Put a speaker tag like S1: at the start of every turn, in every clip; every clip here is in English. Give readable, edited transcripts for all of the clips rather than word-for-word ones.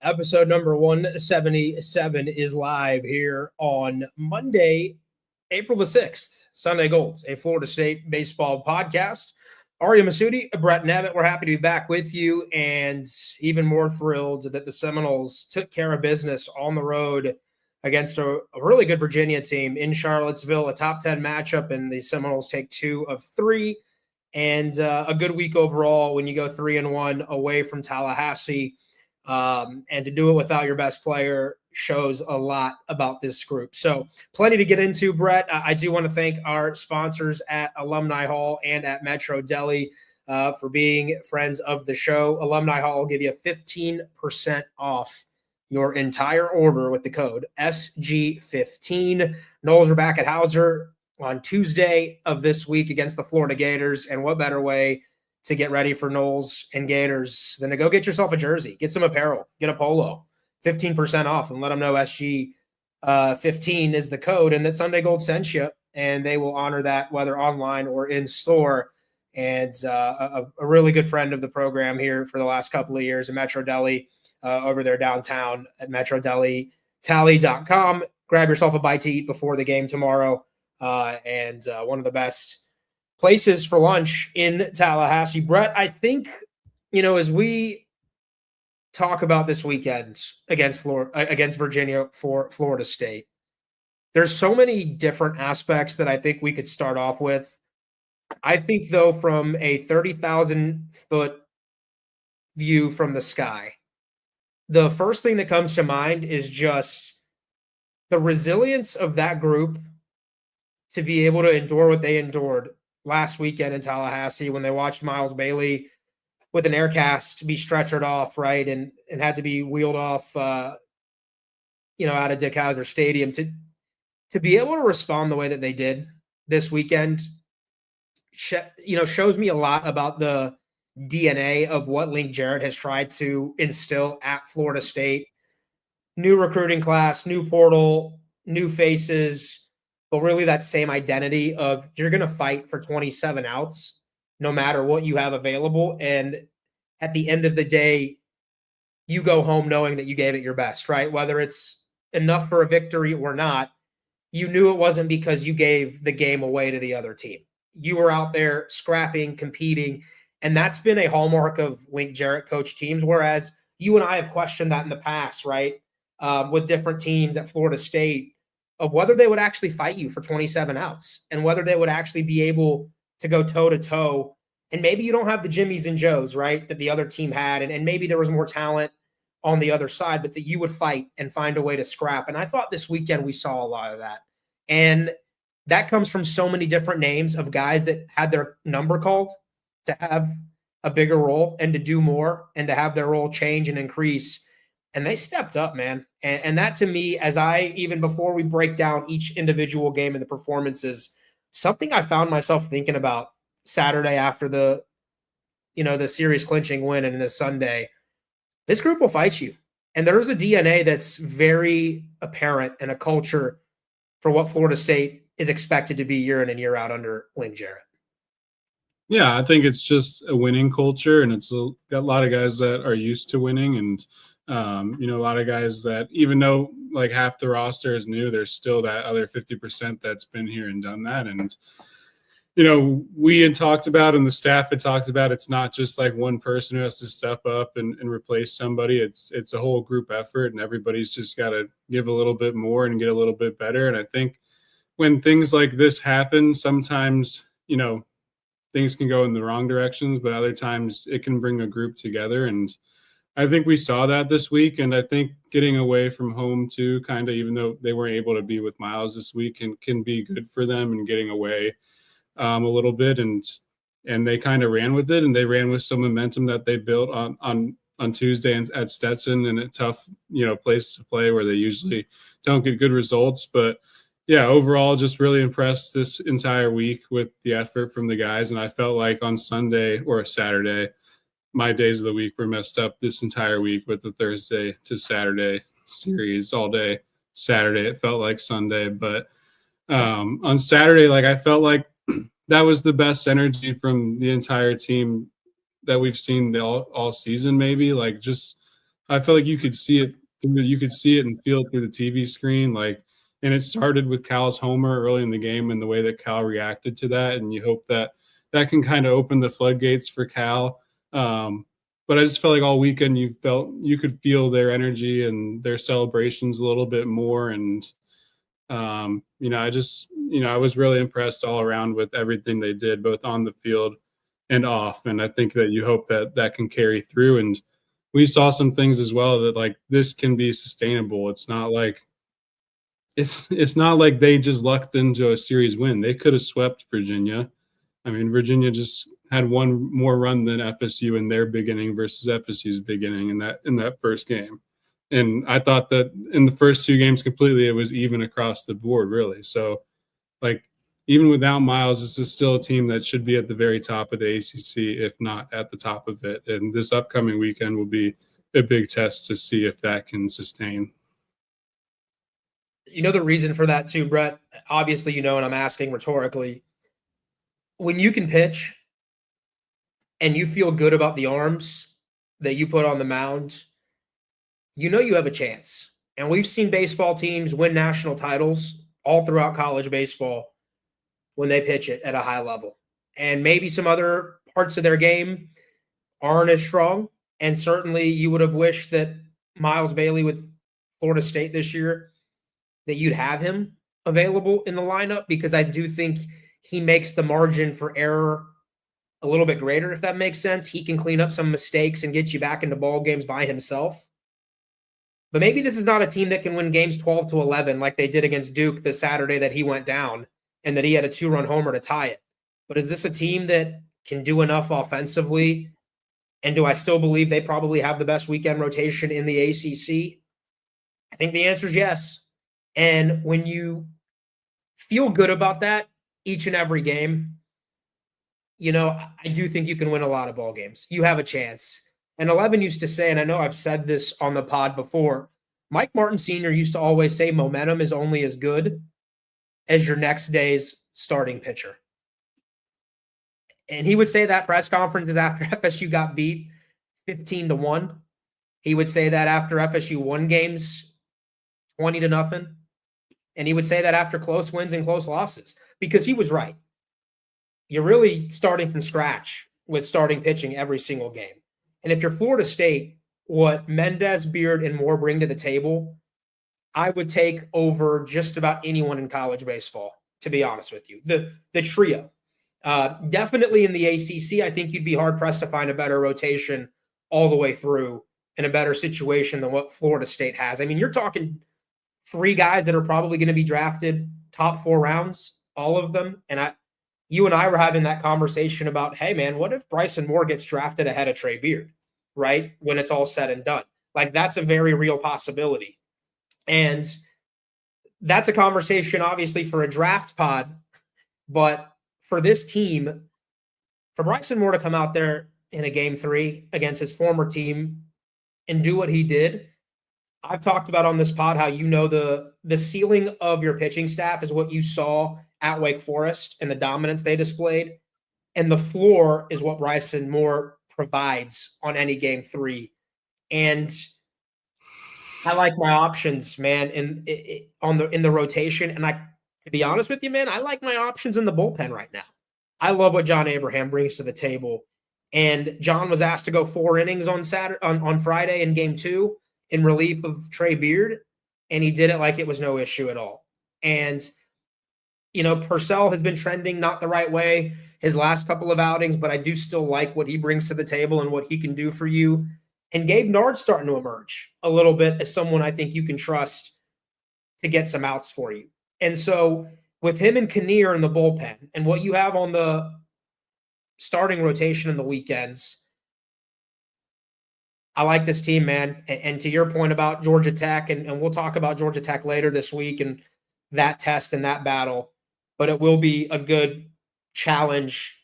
S1: Episode number 177 is live here on Monday, April the 6th. Sunday Golds, a Florida State baseball podcast. Ariya Masudi, Brett Nevitt, we're happy to be back with you, and even more thrilled that the Seminoles took care of business on the road against a really good Virginia team in Charlottesville, a top 10 matchup, and the Seminoles take 2 of 3. And a good week overall when you go 3-1 away from Tallahassee. And to do it without your best player shows a lot about this group. So plenty to get into, Brett. I do want to thank our sponsors at Alumni Hall and at Metro Deli for being friends of the show. Alumni Hall will give you 15% off your entire order with the code SG15. Noles are back at Howser on Tuesday of this week against the Florida Gators. And what better way to get ready for Noles and Gators than to go get yourself a jersey, get some apparel, get a polo, 15% off, and let them know SG15 is the code and that Sunday Gold sent you, and they will honor that whether online or in store. And a really good friend of the program here for the last couple of years, a Metro Deli over there downtown at MetroDeliTally.com. Grab yourself a bite to eat before the game tomorrow. And one of the best places for lunch in Tallahassee. Brett, I think, as we talk about this weekend against Virginia for Florida State, there's so many different aspects that I think we could start off with. I think, though, from a 30,000-foot view from the sky, the first thing that comes to mind is just the resilience of that group to be able to endure what they endured last weekend in Tallahassee when they watched Myles Bailey with an air cast be stretchered off, right, and had to be wheeled off, out of Dick Howser Stadium. To be able to respond the way that they did this weekend, shows me a lot about the DNA of what Link Jarrett has tried to instill at Florida State. New recruiting class, new portal, new faces, but really that same identity of you're going to fight for 27 outs no matter what you have available. And at the end of the day, you go home knowing that you gave it your best, right? Whether it's enough for a victory or not, you knew it wasn't because you gave the game away to the other team. You were out there scrapping, competing, and that's been a hallmark of Link Jarrett coach teams, whereas you and I have questioned that in the past, right, with different teams at Florida State, of whether they would actually fight you for 27 outs and whether they would actually be able to go toe-to-toe. And maybe you don't have the Jimmies and Joes, right, that the other team had, and maybe there was more talent on the other side, but that you would fight and find a way to scrap. And I thought this weekend we saw a lot of that. And that comes from so many different names of guys that had their number called to have a bigger role and to do more and to have their role change and increase. And they stepped up, man. And that, to me, even before we break down each individual game and the performances, something I found myself thinking about Saturday after the series clinching win and the Sunday. This group will fight you. And there's a DNA that's very apparent and a culture for what Florida State is expected to be year in and year out under Link Jarrett.
S2: Yeah, I think it's just a winning culture, and it's got a lot of guys that are used to winning, and a lot of guys that, even though like half the roster is new, there's still that other 50% that's been here and done that. And we had talked about, and the staff had talked about, it's not just like one person who has to step up and replace somebody. It's a whole group effort, and everybody's just got to give a little bit more and get a little bit better. And I think when things like this happen, sometimes things can go in the wrong directions, but other times it can bring a group together. And I think we saw that this week, and I think getting away from home too, kind of, even though they weren't able to be with Myles this week, can be good for them, and getting away a little bit, and they kind of ran with it, and they ran with some momentum that they built on Tuesday at Stetson, in a tough place to play where they usually don't get good results. But yeah, overall, just really impressed this entire week with the effort from the guys, and I felt like on Sunday or Saturday, my days of the week were messed up this entire week with the Thursday to Saturday series all day. Saturday, it felt like Sunday. But on Saturday, I felt like that was the best energy from the entire team that we've seen all season, maybe. Just I feel like you could see it. You could see it and feel it through the TV screen. Like, and it started with Cal's homer early in the game and the way that Cal reacted to that. And you hope that that can kind of open the floodgates for Cal. But I just felt like all weekend you could feel their energy and their celebrations a little bit more. And I was really impressed all around with everything they did, both on the field and off. And I think that you hope that that can carry through. And we saw some things as well that like this can be sustainable. It's not like they just lucked into a series win. They could have swept Virginia. I mean, Virginia just had one more run than FSU in their beginning versus FSU's beginning in that first game. And I thought that in the first two games completely, it was even across the board, really. So, like, even without Myles, this is still a team that should be at the very top of the ACC, if not at the top of it. And this upcoming weekend will be a big test to see if that can sustain.
S1: You know the reason for that too, Brett? Obviously, and I'm asking rhetorically. When you can pitch and you feel good about the arms that you put on the mound, you have a chance. And we've seen baseball teams win national titles all throughout college baseball when they pitch it at a high level. And maybe some other parts of their game aren't as strong. And certainly you would have wished that Myles Bailey with Florida State this year, that you'd have him available in the lineup, because I do think he makes the margin for error a little bit greater, if that makes sense. He can clean up some mistakes and get you back into ball games by himself. But maybe this is not a team that can win games 12-11 like they did against Duke the Saturday that he went down and that he had a 2-run homer to tie it. But is this a team that can do enough offensively? And do I still believe they probably have the best weekend rotation in the ACC? I think the answer is yes. And when you feel good about that each and every game, I do think you can win a lot of ball games. You have a chance. And 11 used to say, and I know I've said this on the pod before, Mike Martin Sr. used to always say momentum is only as good as your next day's starting pitcher. And he would say that press conferences after FSU got beat 15-1. He would say that after FSU won games 20-0. And he would say that after close wins and close losses, because he was right. You're really starting from scratch with starting pitching every single game. And if you're Florida State, what Mendez, Beard, and Moore bring to the table, I would take over just about anyone in college baseball, to be honest with you. The trio. Definitely in the ACC, I think you'd be hard-pressed to find a better rotation all the way through in a better situation than what Florida State has. I mean, you're talking three guys that are probably going to be drafted top 4 rounds, all of them. And you and I were having that conversation about, hey, man, what if Bryson Moore gets drafted ahead of Trey Beard, right, when it's all said and done? Like, that's a very real possibility. And that's a conversation, obviously, for a draft pod. But for this team, for Bryson Moore to come out there in a game 3 against his former team and do what he did, I've talked about on this pod how the ceiling of your pitching staff is what you saw at Wake Forest and the dominance they displayed. And the floor is what Bryson Moore provides on any game 3. And I like my options, man, in the rotation. And to be honest with you, man, I like my options in the bullpen right now. I love what John Abraham brings to the table. And John was asked to go 4 innings on Friday in game 2 in relief of Trey Beard, and he did it like it was no issue at all. And Purcell has been trending not the right way his last couple of outings, but I do still like what he brings to the table and what he can do for you. And Gabe Nard's starting to emerge a little bit as someone I think you can trust to get some outs for you. And so with him and Kinnear in the bullpen and what you have on the starting rotation in the weekends, I like this team, man. And to your point about Georgia Tech, and we'll talk about Georgia Tech later this week and that test and that battle, but it will be a good challenge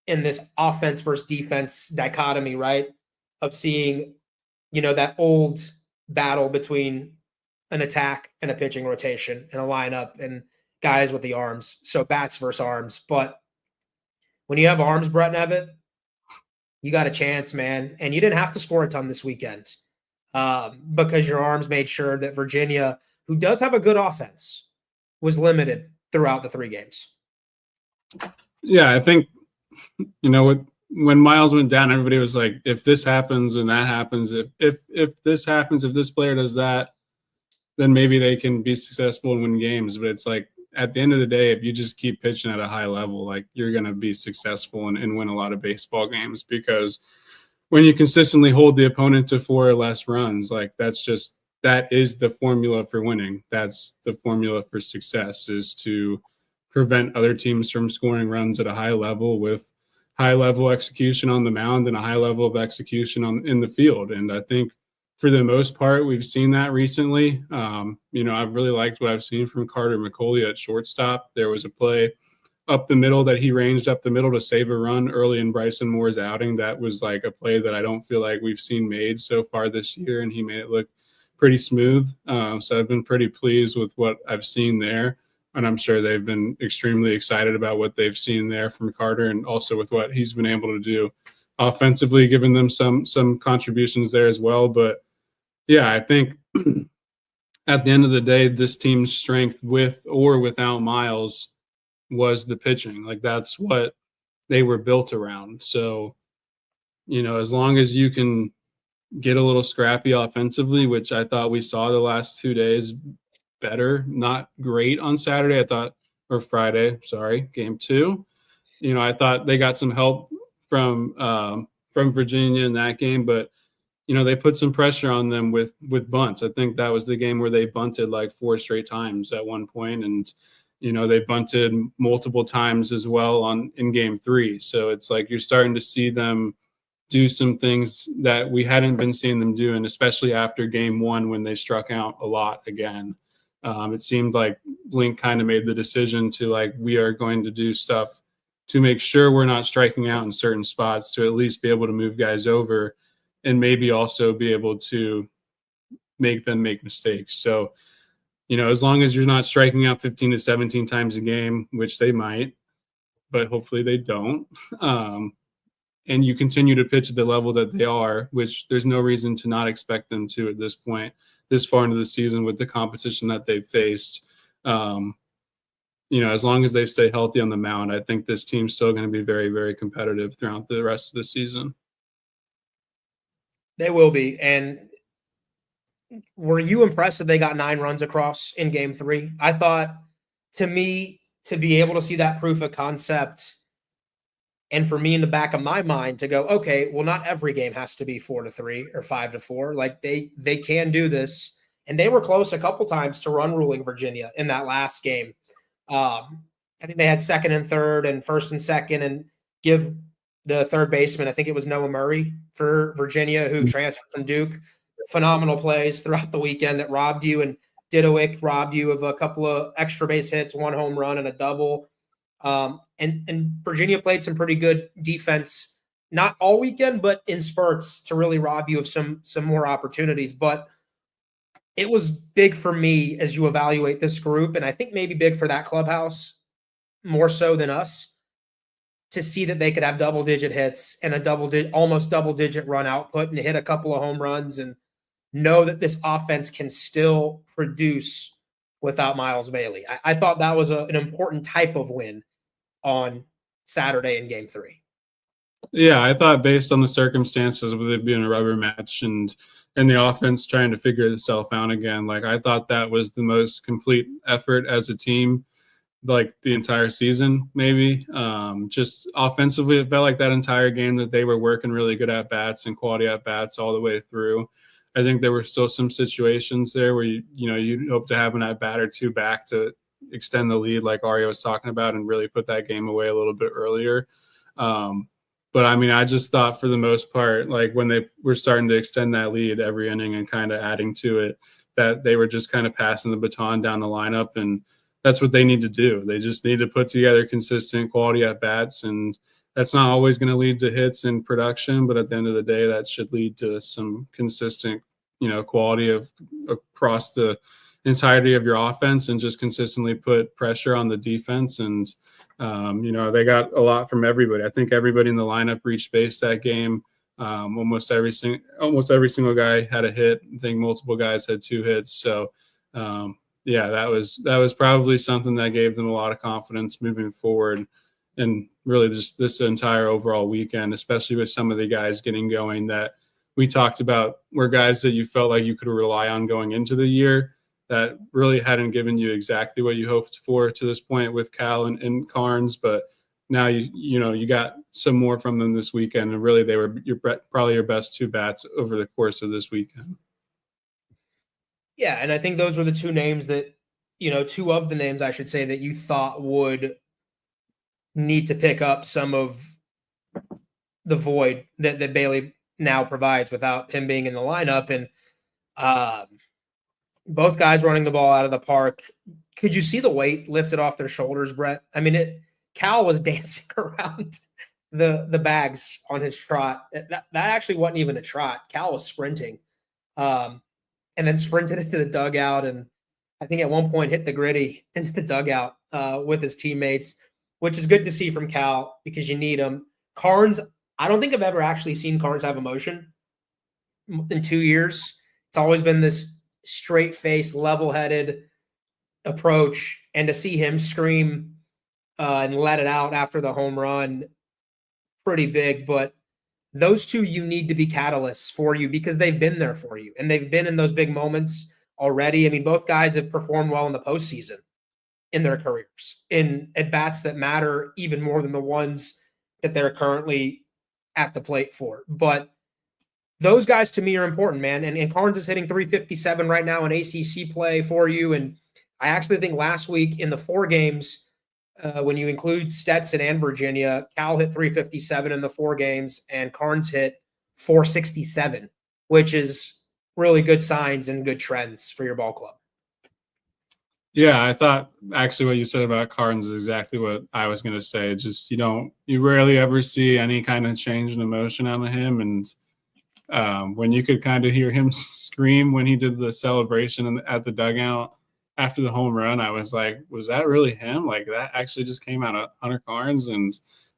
S1: in this offense versus defense dichotomy, right? Of seeing, that old battle between an attack and a pitching rotation and a lineup and guys with the arms. So bats versus arms. But when you have arms, Brett Nevitt, you got a chance, man. And you didn't have to score a ton this weekend. because your arms made sure that Virginia, who does have a good offense, was limited throughout the 3 games.
S2: Yeah, I think, when Myles went down, everybody was like, if this happens and that happens, if this happens, if this player does that, then maybe they can be successful and win games. But it's like, at the end of the day, if you just keep pitching at a high level, like, you're going to be successful and win a lot of baseball games, because when you consistently hold the opponent to 4 or less runs, like, that is the formula for winning. That's the formula for success, is to prevent other teams from scoring runs at a high level with high level execution on the mound and a high level of execution in the field. And I think for the most part, we've seen that recently. I've really liked what I've seen from Carter McCauley at shortstop. There was a play up the middle that he ranged up the middle to save a run early in Bryson Moore's outing. That was like a play that I don't feel like we've seen made so far this year, and he made it look pretty smooth. So I've been pretty pleased with what I've seen there. And I'm sure they've been extremely excited about what they've seen there from Carter, and also with what he's been able to do offensively, giving them some contributions there as well. But yeah, I think at the end of the day, this team's strength with or without Myles was the pitching. Like, that's what they were built around. So, as long as you can get a little scrappy offensively, which I thought we saw the last 2 days, better, not great on Saturday, I thought, or Friday, sorry, game 2. I thought they got some help from Virginia in that game, but they put some pressure on them with bunts. I think that was the game where they bunted like 4 straight times at one point, and they bunted multiple times as well in game 3. So it's like you're starting to see them do some things that we hadn't been seeing them do, and especially after game 1 when they struck out a lot again. It seemed like Blink kind of made the decision to, like, we are going to do stuff to make sure we're not striking out in certain spots, to at least be able to move guys over and maybe also be able to make them make mistakes. So, as long as you're not striking out 15 to 17 times a game, which they might, but hopefully they don't, and you continue to pitch at the level that they are, which there's no reason to not expect them to at this point, this far into the season with the competition that they've faced. As long as they stay healthy on the mound, I think this team's still going to be very, very competitive throughout the rest of the season.
S1: They will be. And were you impressed that they got 9 runs across in game 3? I thought, to me, to be able to see that proof of concept, and for me in the back of my mind to go, okay, well, not every game has to be 4-3 or 5-4. Like, they can do this. And they were close a couple times to run ruling Virginia in that last game. I think they had 2nd and 3rd and 1st and 2nd, and give the third baseman, I think it was Noah Murray for Virginia, who transferred from Duke. Phenomenal plays throughout the weekend that robbed you, and Didowick robbed you of a couple of extra base hits, 1 home run and a double. And Virginia played some pretty good defense, not all weekend, but in spurts, to really rob you of some more opportunities. But it was big for me as you evaluate this group, and I think maybe big for that clubhouse more so than us, to see that they could have double-digit hits and almost double-digit run output and hit a couple of home runs, and know that this offense can still produce without Myles Bailey. I thought that was an important type of win on Saturday in game 3.
S2: Yeah, I thought based on the circumstances with it being a rubber match and the offense trying to figure itself out again, like, I thought that was the most complete effort as a team, like, the entire season, maybe. Just offensively, it felt like that entire game that they were working really good at bats and quality at bats all the way through. I think there were still some situations there where you hope to have an at bat or 2 back to extend the lead, like Ariya was talking about, and really put that game away a little bit earlier. But I mean, I just thought for the most part, like, when they were starting to extend that lead every inning and kind of adding to it, that they were just kind of passing the baton down the lineup, and that's what they need to do. They just need to put together consistent quality at bats, and that's not always going to lead to hits and production, but at the end of the day, that should lead to some consistent, quality across the entirety of your offense, and just consistently put pressure on the defense. And, they got a lot from everybody. I think everybody in the lineup reached base that game. Almost every single guy had a hit. I think multiple guys had 2 hits. So yeah, that was probably something that gave them a lot of confidence moving forward, and really just this entire overall weekend, especially with some of the guys getting going that we talked about were guys that you felt like you could rely on going into the year that really hadn't given you exactly what you hoped for to this point with Cal and Carns, but now you got some more from them this weekend, and really they were probably your best 2 bats over the course of this weekend.
S1: Yeah, and I think those were the 2 names that, 2 of the names I should say that you thought would need to pick up some of the void that Bailey now provides without him being in the lineup. And both guys running the ball out of the park. Could you see the weight lifted off their shoulders, Brett? I mean, Cal was dancing around the bags on his trot. That actually wasn't even a trot. Cal was sprinting, and then sprinted into the dugout, and I think at one point hit the gritty into the dugout with his teammates, which is good to see from Cal because you need him. Carns, I don't think I've ever actually seen Carns have emotion in 2 years. It's always been this straight-faced, level-headed approach, and to see him scream and let it out after the home run, pretty big. But those 2, you need to be catalysts for you because they've been there for you, and they've been in those big moments already. I mean, both guys have performed well in the postseason in their careers, in at-bats that matter even more than the ones that they're currently at the plate for. But those guys to me are important, man. And Carns is hitting 357 right now in ACC play for you. And I actually think last week in the 4 games, when you include Stetson and Virginia, Cal hit 357 in the 4 games and Carns hit 467, which is really good signs and good trends for your ball club.
S2: Yeah, I thought actually what you said about Carns is exactly what I was going to say. Just you rarely ever see any kind of change in emotion out of him, and when you could kind of hear him scream when he did the celebration at the dugout after the home run, I was like, was that really him? Like that actually just came out of Hunter Carns, and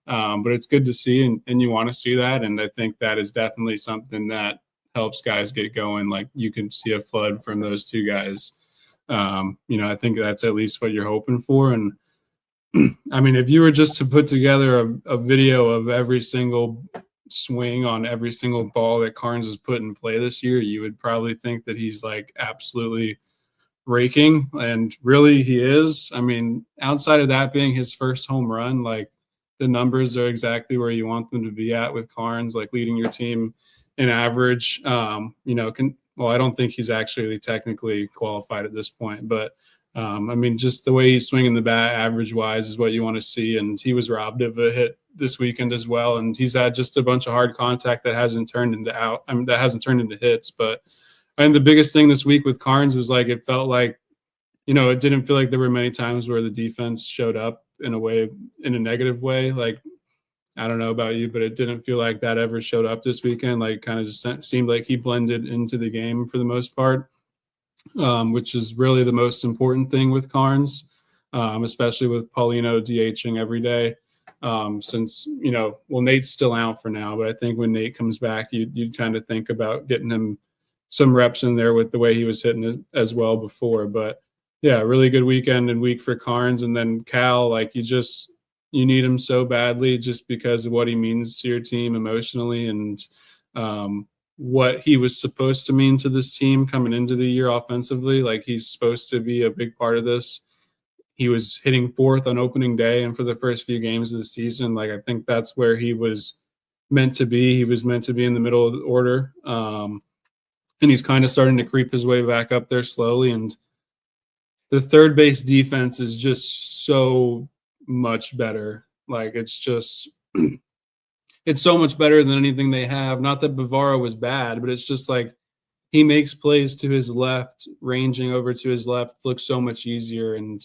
S2: but it's good to see, and you want to see that, and I think that is definitely something that helps guys get going. Like you can see a flood from those 2 guys. I think that's at least what you're hoping for. And I mean, if you were just to put together a video of every single swing on every single ball that Carns has put in play this year, you would probably think that he's like absolutely raking. And really he is. I mean, outside of that being his first home run, like the numbers are exactly where you want them to be at with Carns, like leading your team in average. Well, I don't think he's actually technically qualified at this point, but I mean, just the way he's swinging the bat average-wise is what you want to see, and he was robbed of a hit this weekend as well, and he's had just a bunch of hard contact that hasn't turned into hits. But I think the biggest thing this week with Carns was like it felt like, it didn't feel like there were many times where the defense showed up in a negative way. Like I don't know about you, but it didn't feel like that ever showed up this weekend. Like kind of just seemed like he blended into the game for the most part, which is really the most important thing with Carns, especially with Paulino DHing every day. Since, Nate's still out for now, but I think when Nate comes back, you'd kind of think about getting him some reps in there with the way he was hitting it as well before. But yeah, really good weekend and week for Carns. And then Cal, like you need him so badly just because of what he means to your team emotionally and what he was supposed to mean to this team coming into the year offensively. Like he's supposed to be a big part of this. He was hitting 4th on opening day, and for the first few games of the season, like I think that's where he was meant to be. He was meant to be in the middle of the order, and he's kind of starting to creep his way back up there slowly. And the third base defense is just so much better. Like it's just it's so much better than anything they have. Not that Bavaro was bad, but it's just like he makes plays to his left, ranging over to his left looks so much easier. And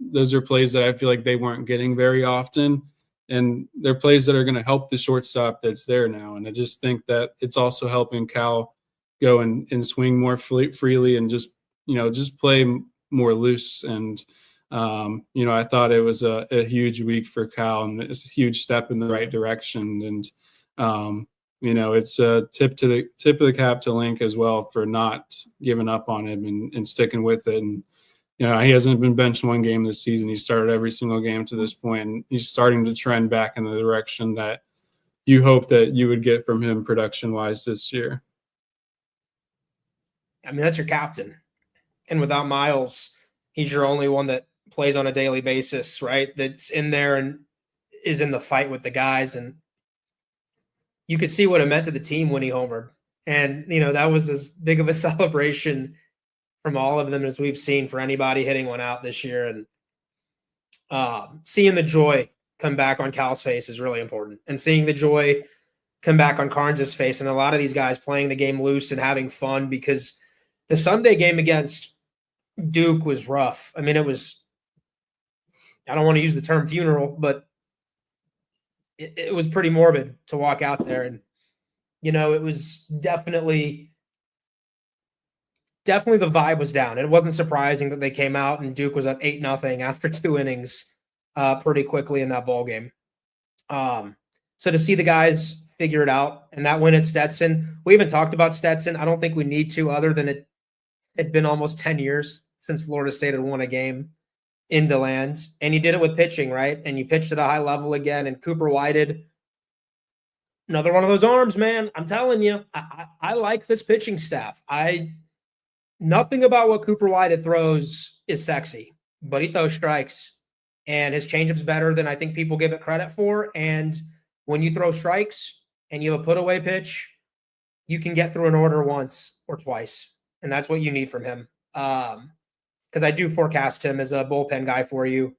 S2: those are plays that I feel like they weren't getting very often. And they're plays that are going to help the shortstop that's there now. And I just think that it's also helping Cal go and swing more freely and just play more loose. And I thought it was a huge week for Cal, and it's a huge step in the right direction. And it's a tip of the cap to Link as well for not giving up on him and sticking with it. And he hasn't been benched one game this season. He started every single game to this point, and he's starting to trend back in the direction that you hope that you would get from him production-wise this year.
S1: I mean, that's your captain. And without Myles, he's your only one that plays on a daily basis, right? That's in there and is in the fight with the guys. And you could see what it meant to the team when he homered. And, that was as big of a celebration from all of them as we've seen for anybody hitting one out this year. And seeing the joy come back on Cal's face is really important. And seeing the joy come back on Carns' face, and a lot of these guys playing the game loose and having fun, because the Sunday game against Duke was rough. I mean, it was, I don't want to use the term funeral, but it was pretty morbid to walk out there. And, it was definitely the vibe was down. It wasn't surprising that they came out and Duke was up 8-0 after 2 innings pretty quickly in that ball game. So to see the guys figure it out, and that win at Stetson, we haven't talked about Stetson. I don't think we need to, other than it had been almost 10 years since Florida State had won a game in DeLand, and you did it with pitching, right? And you pitched at a high level again, and Cooper Whited, another one of those arms, man. I'm telling you, I like this pitching staff. Nothing about what Cooper Whited throws is sexy, but he throws strikes, and his changeup's better than I think people give it credit for. And when you throw strikes and you have a put-away pitch, you can get through an order once or twice, and that's what you need from him. Because I do forecast him as a bullpen guy for you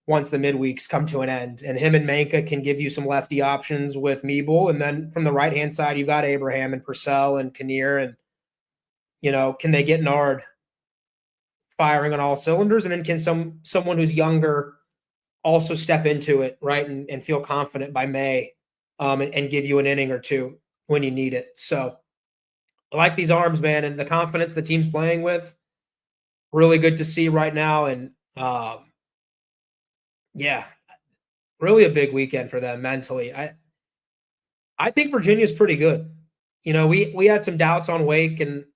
S1: once the midweeks come to an end. And him and Manka can give you some lefty options with Meeble. And then from the right-hand side, you've got Abraham and Purcell and Kinnear. And, can they get Nard firing on all cylinders? And then can someone who's younger also step into it, right, and feel confident by May and give you an inning or two when you need it. So I like these arms, man, and the confidence the team's playing with. Really good to see right now. And, really a big weekend for them mentally. I think Virginia's pretty good. We had some doubts on Wake, and,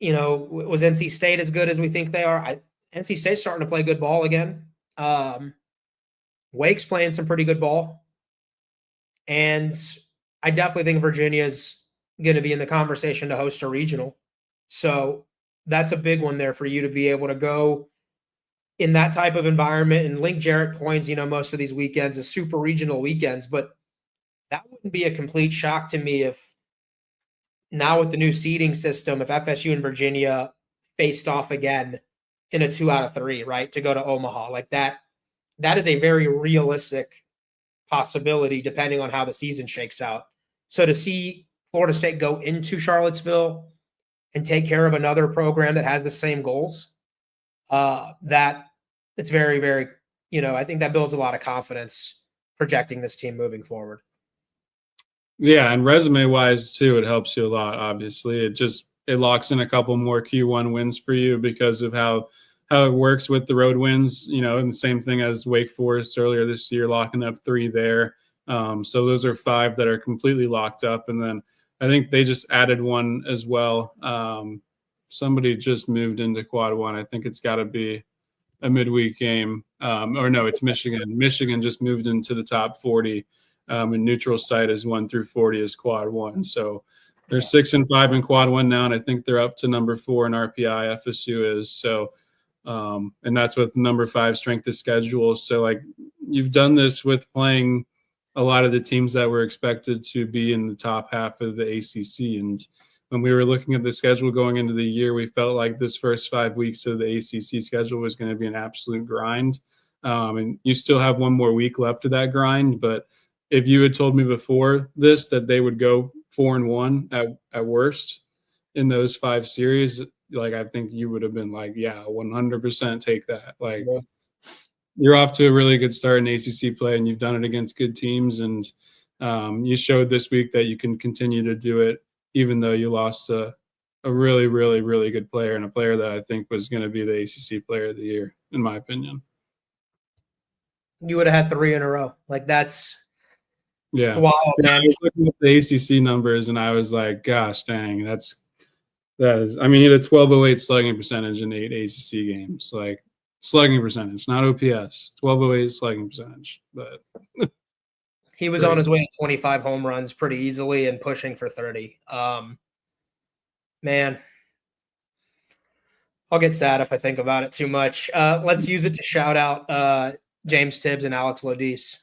S1: was NC State as good as we think they are? NC State's starting to play good ball again. Wake's playing some pretty good ball. And I definitely think Virginia's going to be in the conversation to host a regional. So that's a big one there for you to be able to go in that type of environment. And Link Jarrett coins, most of these weekends as super regional weekends, but that wouldn't be a complete shock to me if now with the new seeding system, if FSU and Virginia faced off again in a 2 out of 3, right, to go to Omaha. Like that is a very realistic possibility depending on how the season shakes out. So to see Florida State go into Charlottesville and take care of another program that has the same goals, it's very, very, I think that builds a lot of confidence projecting this team moving forward.
S2: Yeah, and resume-wise, too, it helps you a lot, obviously. It locks in a couple more Q1 wins for you because of how it works with the road wins, and the same thing as Wake Forest earlier this year, locking up 3 there. So those are 5 that are completely locked up. And then I think they just added one as well. Somebody just moved into quad 1. I think it's got to be a midweek game. Or no, it's Michigan. Michigan just moved into the top 40. And neutral site is 1 through 40 is quad 1. So they're 6 and 5 in quad 1 now, and I think they're up to number 4 in RPI. FSU is. So, and that's with number 5 strength of schedule. So like you've done this with playing a lot of the teams that were expected to be in the top half of the ACC. And when we were looking at the schedule going into the year, we felt like this first 5 weeks of the ACC schedule was going to be an absolute grind. And you still have one more week left of that grind, but if you had told me before this that they would go 4-1 at worst in those 5 series, like I think you would have been like, yeah, 100% take that. Like you're off to a really good start in ACC play, and you've done it against good teams, and you showed this week that you can continue to do it, even though you lost a really, really, really good player, and a player that I think was going to be the ACC player of the year, in my opinion.
S1: You would have had 3 in a row. Like
S2: Yeah.
S1: It's wild,
S2: Yeah, I
S1: man.
S2: was looking at the ACC numbers, and I was like, gosh, dang, that is. I mean, he had a 1208 slugging percentage in 8 ACC games. Like, slugging percentage, not OPS. 1208 slugging percentage, but
S1: He was on his way to 25 home runs pretty easily and pushing for 30. Man, I'll get sad if I think about it too much. Let's use it to shout out James Tibbs and Alex Lodis.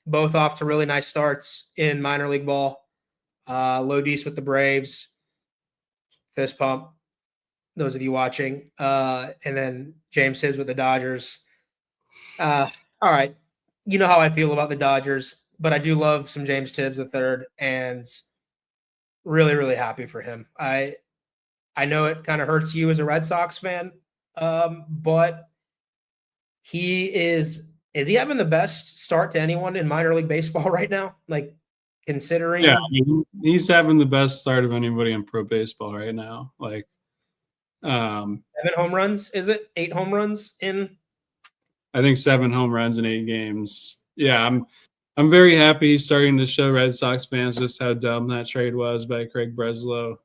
S1: Both off to really nice starts in minor league ball. Lodis with the Braves. Fist pump. Those of you watching. And then James Tibbs with the Dodgers. All right. You know how I feel about the Dodgers, but I do love some James Tibbs the third, and really, really happy for him. I know it kind of hurts you as a Red Sox fan, but he is he having the best start to anyone in minor league baseball right now? Like, considering,
S2: yeah, I mean, he's having the best start of anybody in pro baseball right now. Like,
S1: 7 home runs, is it 8 home runs in?
S2: I think 7 home runs in 8 games. Yeah, I'm very happy he's starting to show Red Sox fans just how dumb that trade was by Craig Breslow.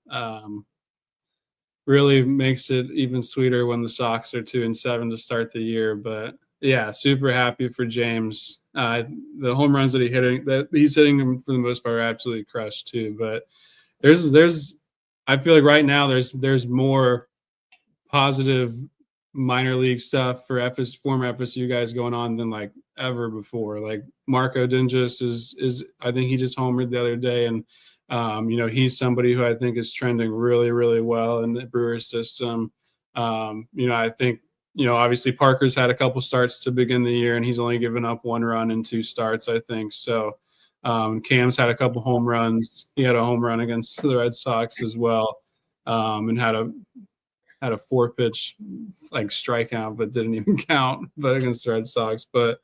S2: Really makes it even sweeter when the Sox are 2-7 to start the year. But yeah, super happy for James. The home runs that he's hitting them for the most part are absolutely crushed too. But there's I feel like right now there's more positive minor league stuff for former FSU guys going on than like ever before. Like Marco Dingus is I think he just homered the other day, and he's somebody who I think is trending really, really well in the Brewers system. I think obviously Parker's had a couple starts to begin the year, and he's only given up 1 run in 2 starts, I think. So Cam's had a couple home runs. He had a home run against the Red Sox as well, and had a 4-pitch like strikeout, but didn't even count, but against the Red Sox. But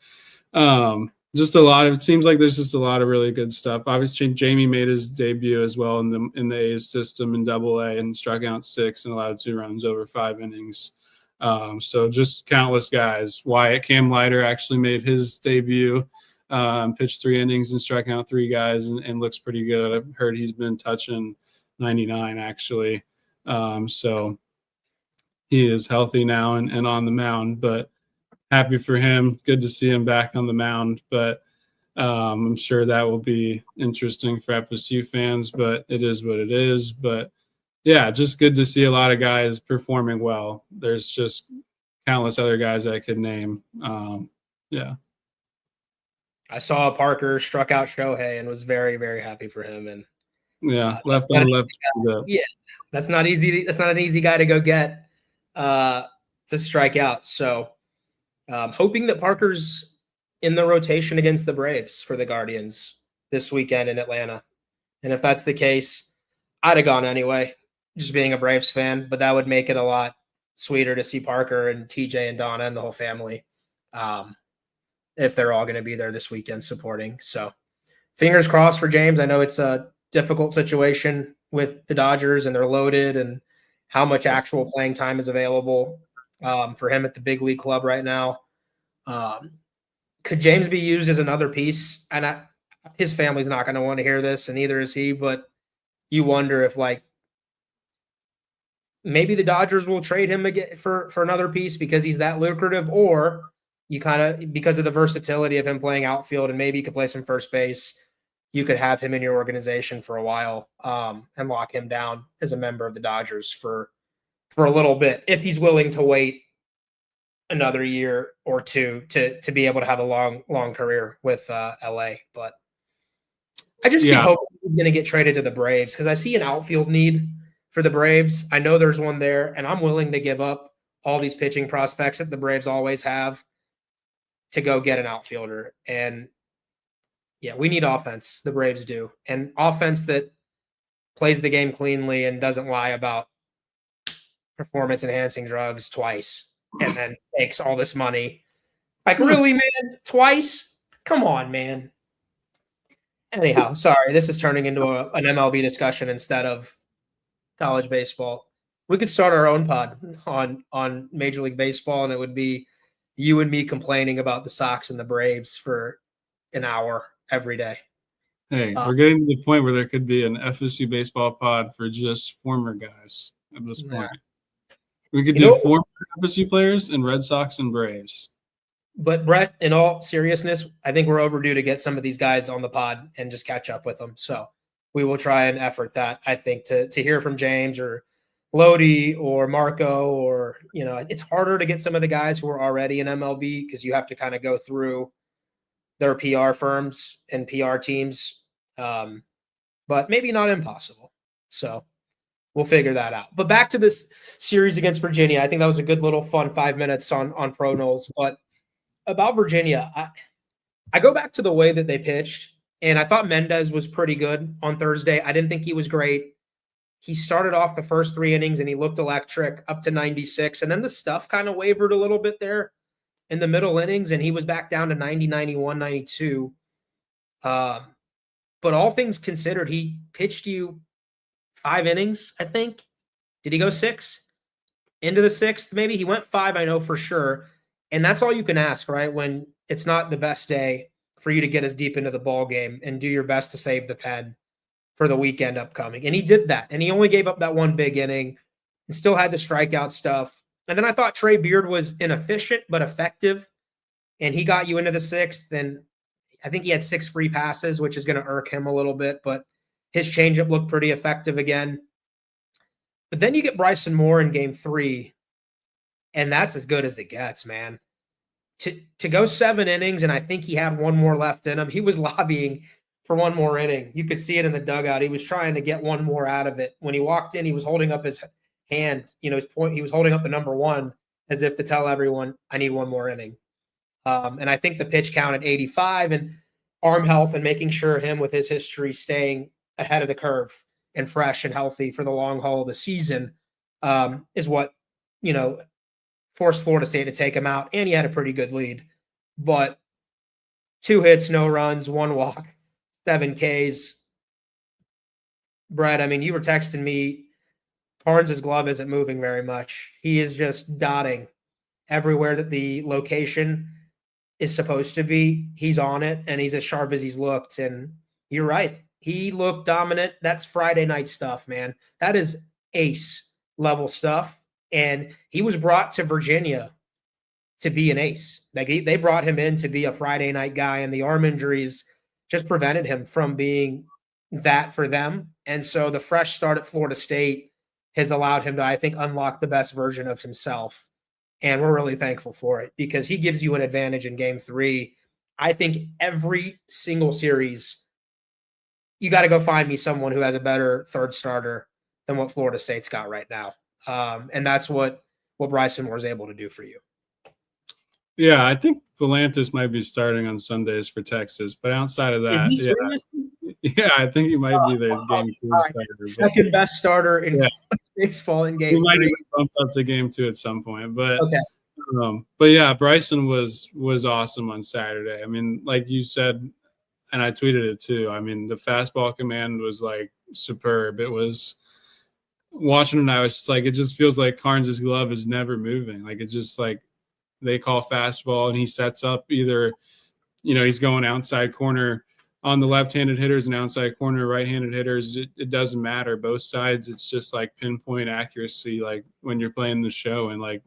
S2: just it seems like there's just a lot of really good stuff. Obviously, Jamie made his debut as well in the A's system in Double-A and struck out 6 and allowed 2 runs over 5 innings. So just countless guys. Cam Leiter actually made his debut, pitched 3 innings and struck out 3 guys and looks pretty good. I've heard he's been touching 99 actually. So he is healthy now and on the mound, but happy for him. Good to see him back on the mound, but I'm sure that will be interesting for FSU fans, but it is what it is. But yeah, just good to see a lot of guys performing well. There's just countless other guys I could name. Yeah.
S1: I saw Parker struck out Shohei and was very, very happy for him. And
S2: yeah, left on left.
S1: Yeah, that's not easy. That's not an easy guy to go get to strike out. So hoping that Parker's in the rotation against the Braves for the Guardians this weekend in Atlanta. And if that's the case, I'd have gone anyway, just being a Braves fan, but that would make it a lot sweeter to see Parker and TJ and Donna and the whole family if they're all going to be there this weekend supporting. So fingers crossed for James. I know it's a difficult situation with the Dodgers and they're loaded and how much actual playing time is available for him at the big league club right now. Could James be used as another piece? And his family's not going to want to hear this, and neither is he, but you wonder if maybe the Dodgers will trade him again for another piece because he's that lucrative, or you kind of, because of the versatility of him playing outfield and maybe he could play some first base, you could have him in your organization for a while and lock him down as a member of the Dodgers for a little bit, if he's willing to wait another year or two to be able to have a long career with LA. But I just keep hoping he's going to get traded to the Braves because I see an outfield need for the Braves. I know there's one there, and I'm willing to give up all these pitching prospects that the Braves always have to go get an outfielder. And yeah, we need offense. The Braves do. And offense that plays the game cleanly and doesn't lie about performance enhancing drugs twice and then takes all this money. Like, really, man? Twice? Come on, man. Anyhow, sorry. This is turning into an MLB discussion instead of college baseball. We could start our own pod on Major League Baseball, and it would be you and me complaining about the Sox and the Braves for an hour every day.
S2: Hey, we're getting to the point where there could be an FSU baseball pod for just former guys at this point. We could do former FSU players and Red Sox and Braves.
S1: But Brett, in all seriousness, I think we're overdue to get some of these guys on the pod and just catch up with them. So we will try and effort that, I think, to hear from James or Lodi or Marco, or, you know, it's harder to get some of the guys who are already in MLB because you have to kind of go through their PR firms and PR teams. But maybe not impossible. So we'll figure that out. But back to this series against Virginia. I think that was a good little fun 5 minutes on Pro Noles. But about Virginia, I go back to the way that they pitched, and I thought Mendez was pretty good on Thursday. I didn't think he was great. He started off the first 3 innings, and he looked electric up to 96, and then the stuff kind of wavered a little bit there in the middle innings, and he was back down to 90, 91, 92. But all things considered, he pitched you 5 innings, I think. Did he go 6? Into the 6th, maybe? He went 5, I know for sure. And that's all you can ask, right? When it's not the best day for you to get as deep into the ball game and do your best to save the pen for the weekend upcoming. And he did that. And he only gave up that 1 big inning and still had the strikeout stuff. And then I thought Trey Beard was inefficient but effective. And he got you into the 6th. And I think he had 6 free passes, which is going to irk him a little bit. But his changeup looked pretty effective again. But then you get Bryson Moore in game 3. And that's as good as it gets, man. To go 7 innings, and I think he had 1 more left in him. He was lobbying for 1 more inning. You could see it in the dugout. He was trying to get 1 more out of it. When he walked in, he was holding up his hand. You know, he was holding up the number 1 as if to tell everyone, I need 1 more inning. And I think the pitch count at 85 and arm health and making sure him with his history staying ahead of the curve and fresh and healthy for the long haul of the season is what, you know, forced Florida State to take him out, and he had a pretty good lead. But 2 hits, no runs, 1 walk, 7 Ks. Brett, I mean, you were texting me, Carns' glove isn't moving very much. He is just dotting everywhere that the location is supposed to be. He's on it, and he's as sharp as he's looked. And you're right. He looked dominant. That's Friday night stuff, man. That is ace level stuff. And he was brought to Virginia to be an ace. Like they brought him in to be a Friday night guy, and the arm injuries just prevented him from being that for them. And so the fresh start at Florida State has allowed him to, I think, unlock the best version of himself. And we're really thankful for it because he gives you an advantage in game 3. I think every single series, you got to go find me someone who has a better third starter than what Florida State's got right now. And that's what Bryson Moore is able to do for you.
S2: Yeah, I think Volantis might be starting on Sundays for Texas, but outside of that, yeah, I think he might be their game 2 starter.
S1: Second best starter in baseball in game 3. He might
S2: even bump up to game 2 at some point, but but yeah, Bryson was awesome on Saturday. I mean, like you said, and I tweeted it too. I mean, the fastball command was like superb. It was. Watching him now, it's just like it just feels like Carns' glove is never moving. Like it's just like they call fastball and he sets up either, you know, he's going outside corner on the left-handed hitters and outside corner right-handed hitters. It doesn't matter. Both sides, it's just like pinpoint accuracy. Like when you're playing the show and like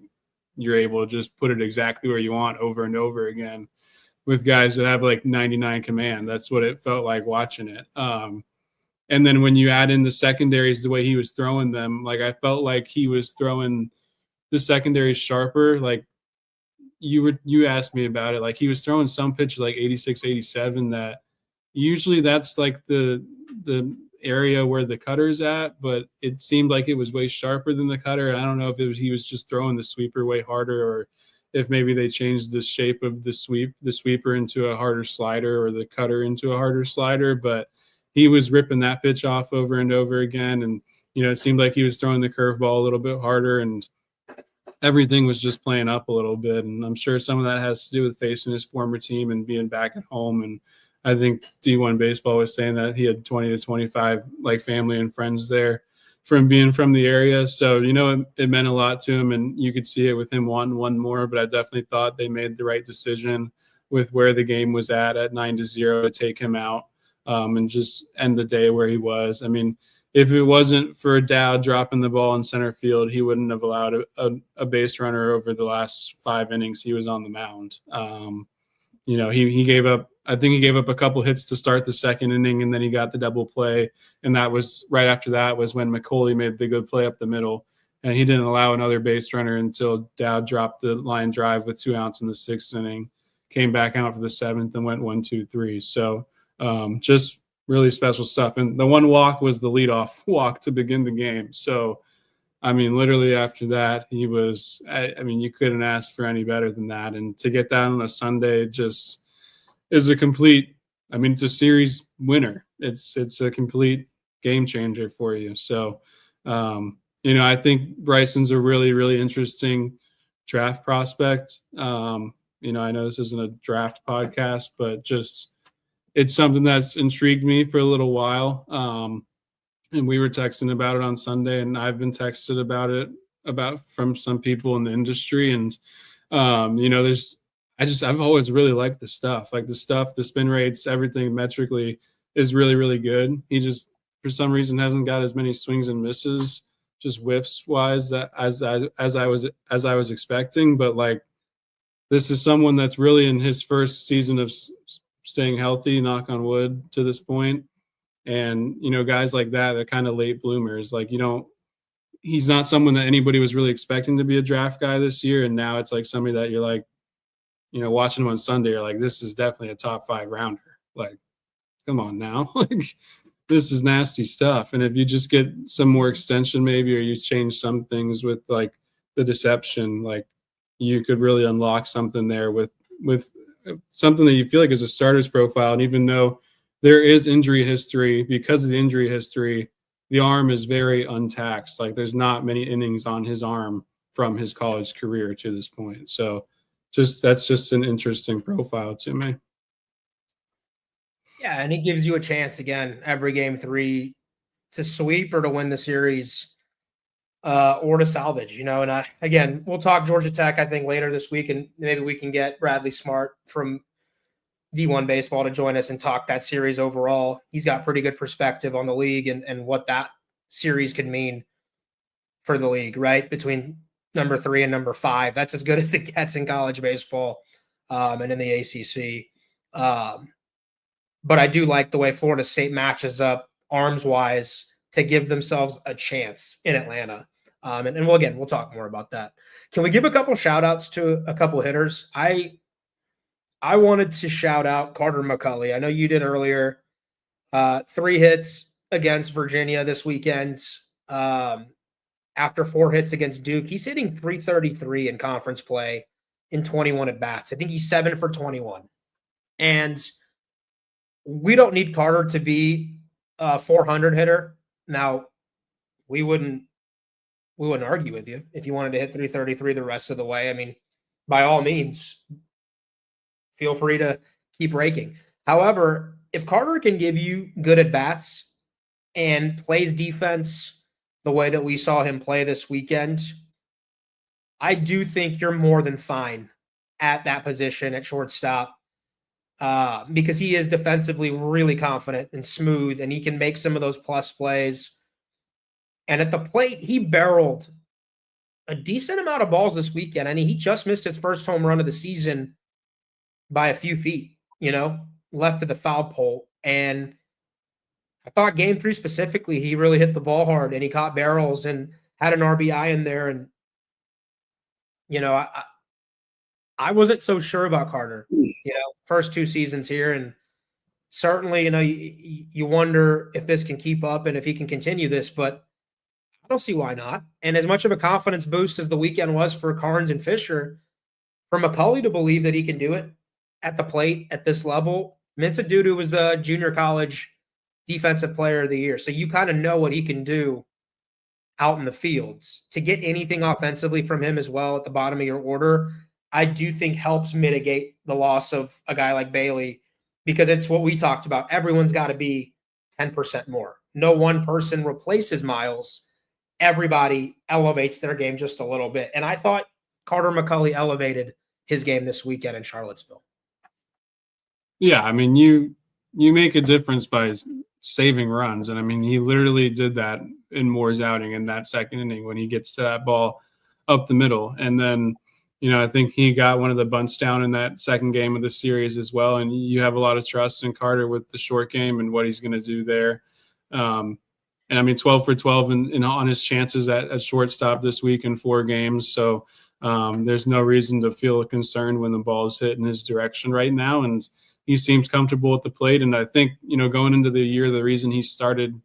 S2: you're able to just put it exactly where you want over and over again with guys that have like 99 command. That's what it felt like watching it. And then when you add in the secondaries, the way he was throwing them, like I felt like he was throwing the secondaries sharper. Like you asked me about it. Like he was throwing some pitches like 86, 87 that usually that's like the area where the cutter's at, but it seemed like it was way sharper than the cutter. I don't know if he was just throwing the sweeper way harder or if maybe they changed the shape of the sweeper into a harder slider or the cutter into a harder slider, but he was ripping that pitch off over and over again. And, you know, it seemed like he was throwing the curveball a little bit harder and everything was just playing up a little bit. And I'm sure some of that has to do with facing his former team and being back at home. And I think D1 Baseball was saying that he had 20 to 25 like family and friends there from being from the area. So, you know, it meant a lot to him and you could see it with him wanting 1 more, but I definitely thought they made the right decision. with where the game was at 9-0 to take him out and just end the day where he was. I mean, if it wasn't for Dowd dropping the ball in center field, he wouldn't have allowed a base runner over the last 5 innings he was on the mound. He gave up, I think he gave up a couple hits to start the second inning, and then he got the double play. And that was right after that was when McCauley made the good play up the middle. And he didn't allow another base runner until Dowd dropped the line drive with 2 outs in the 6th inning, came back out for the 7th and went 1-2-3. So just really special stuff. And the one walk was the leadoff walk to begin the game. So, I mean, literally after that, he was, you couldn't ask for any better than that. And to get that on a Sunday just is a complete, it's a series winner. It's a complete game changer for you. So, I think Bryson's a really, really interesting draft prospect. I know this isn't a draft podcast, but just it's something that's intrigued me for a little while. And we were texting about it on Sunday, and I've been texted about from some people in the industry. And, I've always really liked the stuff, the spin rates, everything metrically is really, really good. He just, for some reason, hasn't got as many swings and misses, just whiffs wise as I was expecting. But this is someone that's really in his first season of staying healthy, knock on wood, to this point. And, guys like that, they're kind of late bloomers. He's not someone that anybody was really expecting to be a draft guy this year. And now it's somebody that you're watching him on Sunday, you're like, this is definitely a top 5 rounder. Come on now. This is nasty stuff. And if you just get some more extension maybe, or you change some things with the deception, you could really unlock something there with something that you feel like is a starter's profile. And even though there is injury history, because of the injury history, the arm is very untaxed. There's not many innings on his arm from his college career to this point. So that's just an interesting profile to me.
S1: Yeah, and he gives you a chance again every game 3 to sweep or to win the series or to salvage, And again, we'll talk Georgia Tech, I think, later this week, and maybe we can get Bradley Smart from D1 Baseball to join us and talk that series overall. He's got pretty good perspective on the league and what that series could mean for the league, right? Between number 3 and number 5. That's as good as it gets in college baseball and in the ACC. But I do like the way Florida State matches up arms-wise to give themselves a chance in Atlanta. We'll talk more about that. Can we give a couple shout-outs to a couple hitters? I wanted to shout out Carter McCulley. I know you did earlier. 3 hits against Virginia this weekend. After 4 hits against Duke, he's hitting .333 in conference play in 21 at-bats. I think he's 7 for 21. And we don't need Carter to be a 400 hitter. Now, we wouldn't argue with you if you wanted to hit .333 the rest of the way. By all means, feel free to keep raking. However, if Carter can give you good at-bats and plays defense the way that we saw him play this weekend, I do think you're more than fine at that position at shortstop because he is defensively really confident and smooth, and he can make some of those plus plays. And at the plate, he barreled a decent amount of balls this weekend. He just missed his first home run of the season by a few feet, left of the foul pole. And I thought game 3 specifically, he really hit the ball hard and he caught barrels and had an RBI in there. And, I wasn't so sure about Carter, first 2 seasons here. And certainly, you wonder if this can keep up and if he can continue this, but I don't see why not. And as much of a confidence boost as the weekend was for Carns and Fisher, for McCulley to believe that he can do it at the plate at this level, Minsa Dudu was the junior college defensive player of the year. So you kind of know what he can do out in the fields. To get anything offensively from him as well at the bottom of your order, I do think helps mitigate the loss of a guy like Bailey, because it's what we talked about. Everyone's got to be 10% more. No one person replaces Myles. Everybody elevates their game just a little bit. And I thought Carter McCulley elevated his game this weekend in Charlottesville.
S2: Yeah, I mean, you make a difference by saving runs, and I mean, he literally did that in Moore's outing in that second inning when he gets to that ball up the middle, and then I think he got one of the bunts down in that second game of the series as well, and you have a lot of trust in Carter with the short game and what he's going to do there. And I mean, 12 for 12 on his chances at shortstop this week in 4 games, so there's no reason to feel concerned when the ball is hit in his direction right now, and he seems comfortable at the plate. And I think, going into the year, the reason he started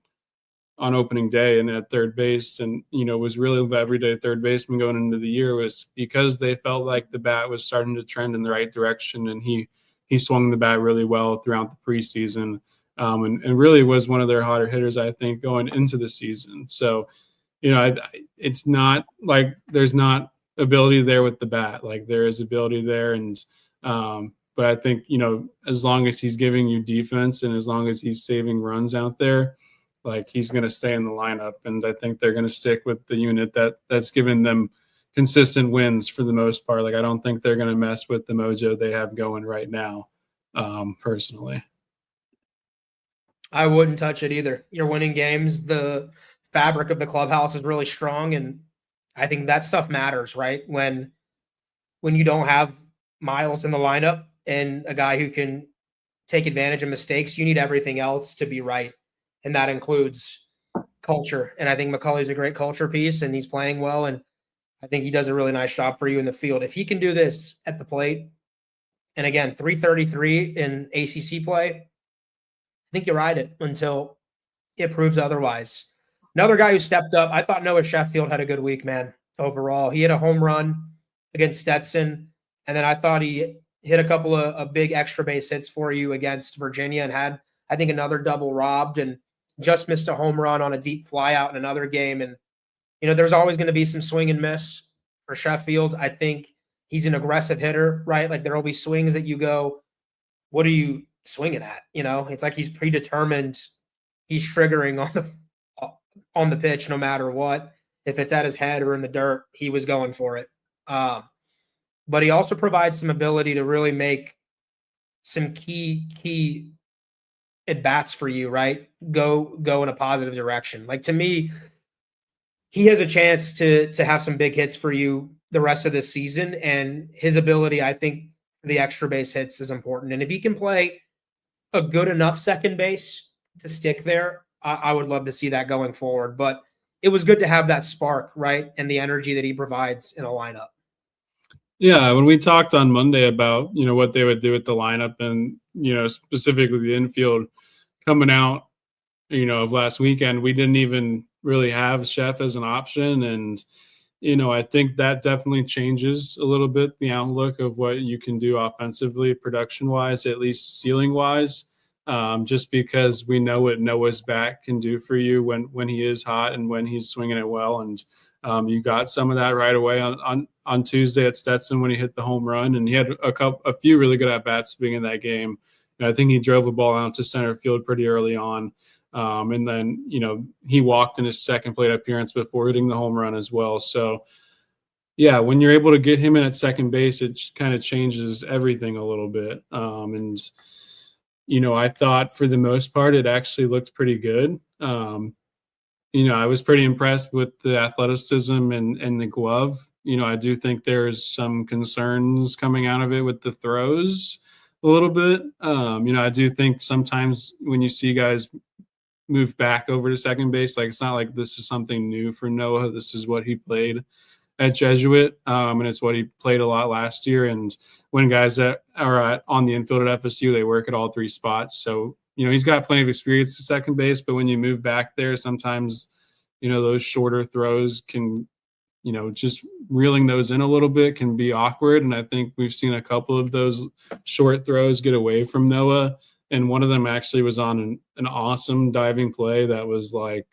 S2: on opening day and at third base and, was really the everyday third baseman going into the year was because they felt like the bat was starting to trend in the right direction. And he swung the bat really well throughout the preseason and really was one of their hotter hitters, I think, going into the season. So, it's not like there's not ability there with the bat. Like there is ability there. And, but I think, as long as he's giving you defense and as long as he's saving runs out there, like he's going to stay in the lineup. And I think they're going to stick with the unit that's given them consistent wins for the most part. Like I don't think they're going to mess with the mojo they have going right now, personally.
S1: I wouldn't touch it either. You're winning games. The fabric of the clubhouse is really strong, and I think that stuff matters, right? When you don't have Myles in the lineup and a guy who can take advantage of mistakes, you need everything else to be right. And that includes culture. And I think McCulley's a great culture piece and he's playing well. And I think he does a really nice job for you in the field. If he can do this at the plate, and again, 333 in ACC play, I think you ride it until it proves otherwise. Another guy who stepped up, I thought Noah Sheffield had a good week, man, overall. He hit a home run against Stetson. And then I thought he hit a couple of big extra base hits for you against Virginia and had, I think, another double robbed and just missed a home run on a deep fly out in another game. And, there's always going to be some swing and miss for Sheffield. I think he's an aggressive hitter, right? Like there will be swings that you go, what are you swinging at? It's like he's predetermined. He's triggering on the pitch no matter what. If it's at his head or in the dirt, he was going for it. But he also provides some ability to really make some key at bats for you, right? Go in a positive direction. Like to me, he has a chance to have some big hits for you the rest of this season. And his ability, I think, the extra base hits is important. And if he can play a good enough second base to stick there, I would love to see that going forward. But it was good to have that spark, right? And the energy that he provides in a lineup.
S2: Yeah, when we talked on Monday about, what they would do with the lineup and, specifically the infield coming out, of last weekend, we didn't even really have Chef as an option. And, I think that definitely changes a little bit the outlook of what you can do offensively, production-wise, at least ceiling-wise, just because we know what Noah's bat can do for you when he is hot and when he's swinging it well. And you got some of that right away on Tuesday at Stetson when he hit the home run, and he had a few really good at bats being in that game. And I think he drove a ball out to center field pretty early on, and then he walked in his second plate appearance before hitting the home run as well. So yeah, when you're able to get him in at second base, it kind of changes everything a little bit. And I thought for the most part it actually looked pretty good. I was pretty impressed with the athleticism and the glove. I do think there's some concerns coming out of it with the throws a little bit. I do think sometimes when you see guys move back over to second base, like it's not like this is something new for Noah. This is what he played at Jesuit, and it's what he played a lot last year. And when guys that are on the infield at FSU, they work at all 3 spots. So he's got plenty of experience at second base, but when you move back there, sometimes, those shorter throws can, just reeling those in a little bit can be awkward. And I think we've seen a couple of those short throws get away from Noah. And one of them actually was on an awesome diving play that was like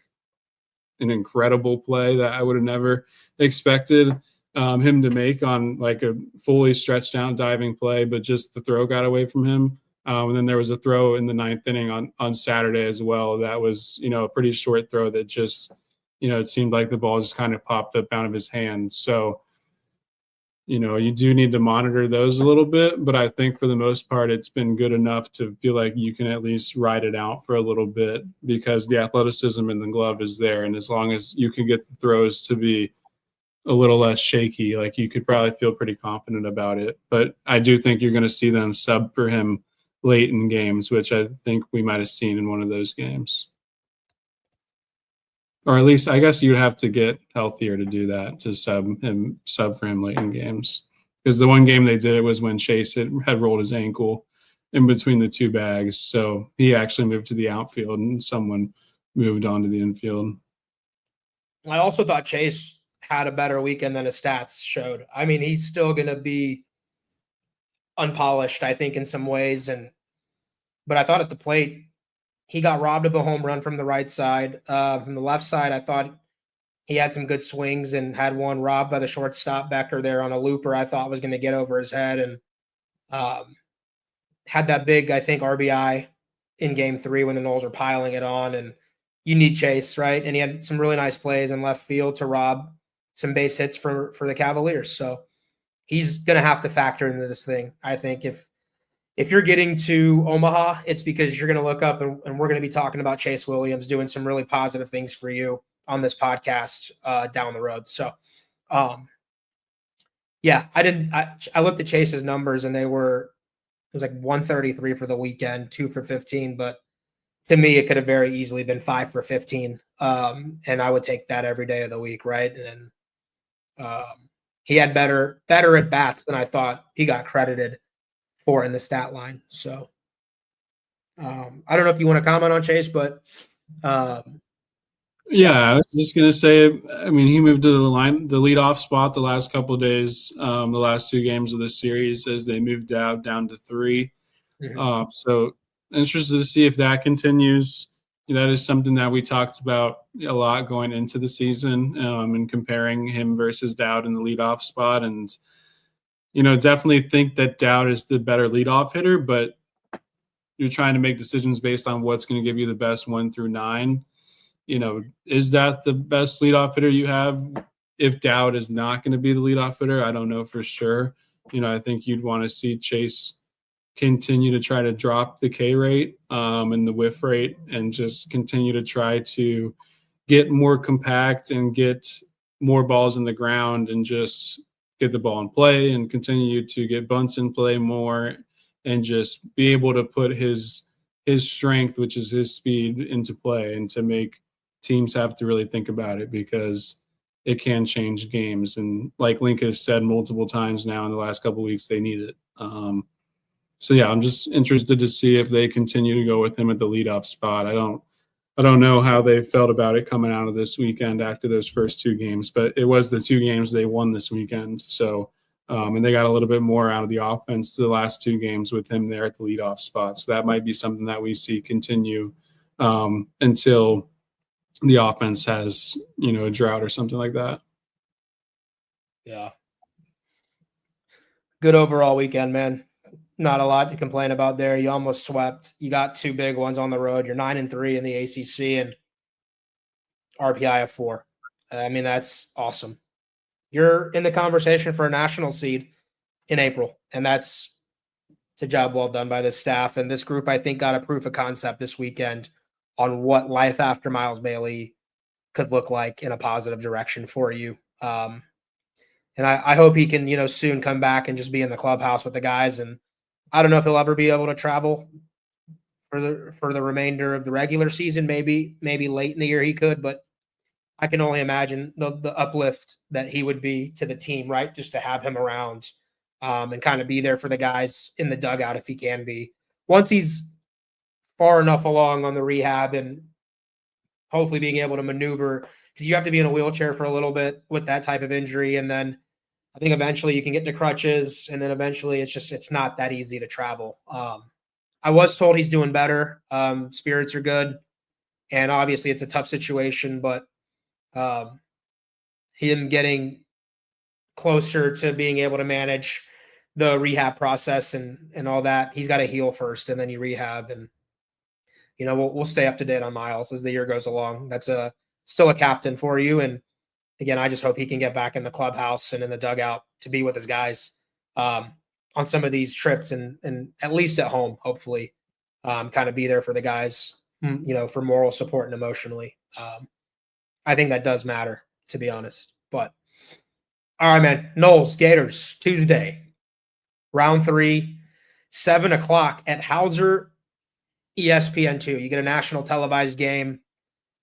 S2: an incredible play that I would have never expected him to make on like a fully stretched out diving play, but just the throw got away from him. And then there was a throw in the 9th inning on Saturday as well. That was, a pretty short throw that just, it seemed like the ball just kind of popped up out of his hand. So you do need to monitor those a little bit, but I think for the most part, it's been good enough to feel like you can at least ride it out for a little bit because the athleticism in the glove is there. And as long as you can get the throws to be a little less shaky, like you could probably feel pretty confident about it. But I do think you're going to see them sub for him late in games, which I think we might have seen in one of those games. Or at least I guess you'd have to get healthier to do that, to sub for him late in games. Because the one game they did it was when Chase had rolled his ankle in between the two bags. So he actually moved to the outfield and someone moved on to the infield.
S1: I also thought Chase had a better weekend than his stats showed. I mean, he's still going to be unpolished, I think, in some ways. But I thought at the plate, he got robbed of a home run from the right side. From the left side, I thought he had some good swings and had one robbed by the shortstop Becker there on a looper I thought was going to get over his head, and had that big, I think, RBI in game 3 when the Noles were piling it on. And you need Chase, right? And he had some really nice plays in left field to rob some base hits for the Cavaliers. So he's going to have to factor into this thing. I think if you're getting to Omaha, it's because you're going to look up and we're going to be talking about Chase Williams doing some really positive things for you on this podcast down the road. So, yeah, I looked at Chase's numbers and it was like 133 for the weekend, 2 for 15. But to me, it could have very easily been 5 for 15. And I would take that every day of the week. Right. And he had better at bats than I thought he got credited for in the stat line. So I don't know if you want to comment on Chase, but
S2: yeah, I was just gonna say, I mean, he moved to the leadoff spot the last couple of days, the last 2 games of the series as they moved down to 3.
S1: Mm-hmm.
S2: So interested to see if that continues. That is something that we talked about a lot going into the season, and comparing him versus Dowd in the leadoff spot. And definitely think that Dowd is the better leadoff hitter, but you're trying to make decisions based on what's going to give you the best 1 through 9. Is that the best leadoff hitter you have? If Dowd is not going to be the leadoff hitter, I don't know for sure. I think you'd want to see Chase continue to try to drop the K rate and the whiff rate and just continue to try to get more compact and get more balls in the ground and just get the ball in play and continue to get bunts in play more and just be able to put his strength, which is his speed, into play, and to make teams have to really think about it because it can change games. And like Link has said multiple times now in the last couple of weeks, they need it. So yeah, I'm just interested to see if they continue to go with him at the leadoff spot. I don't know how they felt about it coming out of this weekend after those first 2 games, but it was the 2 games they won this weekend. So, and they got a little bit more out of the offense the last 2 games with him there at the leadoff spot. So that might be something that we see continue until the offense has, a drought or something like that.
S1: Yeah. Good overall weekend, man. Not a lot to complain about there. You almost swept. You got 2 big ones on the road. You're 9-3 in the ACC and RPI of 4. I mean, that's awesome. You're in the conversation for a national seed in April, and it's a job well done by this staff. And this group, I think, got a proof of concept this weekend on what life after Myles Bailey could look like in a positive direction for you. And I hope he can, soon come back and just be in the clubhouse with the guys. And I don't know if he'll ever be able to travel for the remainder of the regular season. Maybe late in the year he could, but I can only imagine the uplift that he would be to the team, right? Just to have him around and kind of be there for the guys in the dugout if he can be. Once he's far enough along on the rehab and hopefully being able to maneuver, because you have to be in a wheelchair for a little bit with that type of injury. And then I think eventually you can get to crutches, and then eventually it's not that easy to travel. I was told he's doing better. Spirits are good, and obviously it's a tough situation, but him getting closer to being able to manage the rehab process and all that, he's got to heal first, and then you rehab, and we'll stay up to date on Myles as the year goes along. That's still a captain for you, and again, I just hope he can get back in the clubhouse and in the dugout to be with his guys on some of these trips and at least at home, hopefully, kind of be there for the guys, for moral support and emotionally. I think that does matter, to be honest. But all right, man. Noles, Gators, Tuesday, round 3, 7 o'clock at Howser, ESPN2. You get a national televised game.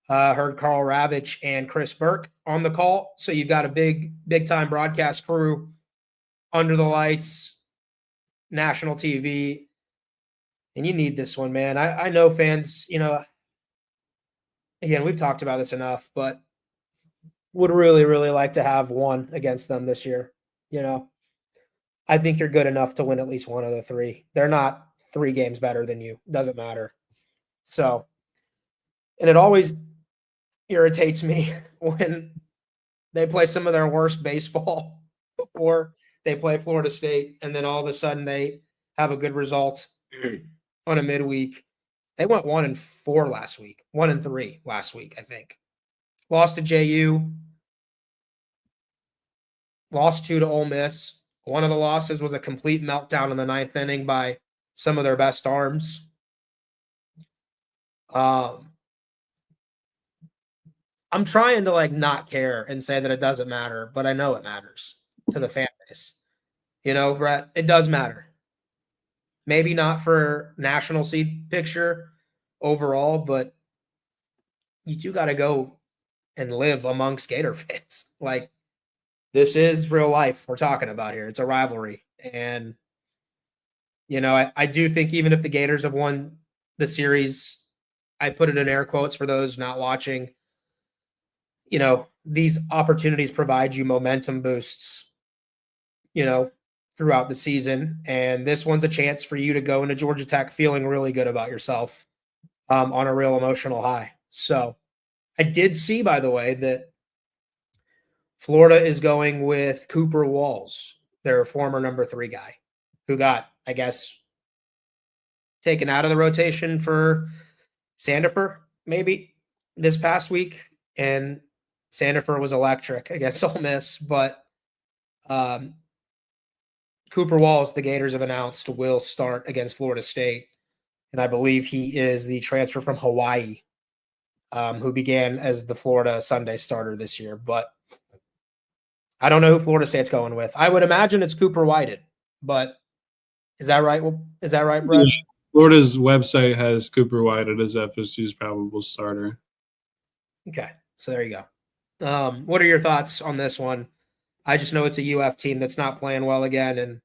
S1: Heard Carl Ravitch and Chris Burke on the call. So you've got a big time broadcast crew under the lights, national TV. And you need this one, man. I know fans, again, we've talked about this enough, but would really, really like to have one against them this year. I think you're good enough to win at least one of the 3. They're not 3 games better than you. Doesn't matter. So, and it always irritates me when they play some of their worst baseball before they play Florida State, and then all of a sudden they have a good result on a midweek. They went 1-4 last week, 1-3 last week, I think. Lost to JU, lost 2 to Ole Miss. One of the losses was a complete meltdown in the 9th inning by some of their best arms. I'm trying to not care and say that it doesn't matter, but I know it matters to the fan base. Brett, it does matter. Maybe not for national seed picture overall, but you do got to go and live amongst Gator fans. This is real life we're talking about here. It's a rivalry. And, I do think even if the Gators have won the series, I put it in air quotes for those not watching, these opportunities provide you momentum boosts, throughout the season. And this one's a chance for you to go into Georgia Tech feeling really good about yourself on a real emotional high. So I did see, by the way, that Florida is going with Cooper Walls, their former number 3 guy, who got, I guess, taken out of the rotation for Sandifer, maybe, this past week. And Sandifer was electric against Ole Miss, but Cooper Walls, the Gators have announced, will start against Florida State. And I believe he is the transfer from Hawaii, who began as the Florida Sunday starter this year. But I don't know who Florida State's going with. I would imagine it's Cooper Whited, but is that right? Is that right, Brett?
S2: Yeah. Florida's website has Cooper Whited as FSU's probable starter.
S1: Okay, so there you go. What are your thoughts on this one? I just know it's a UF team that's not playing well again and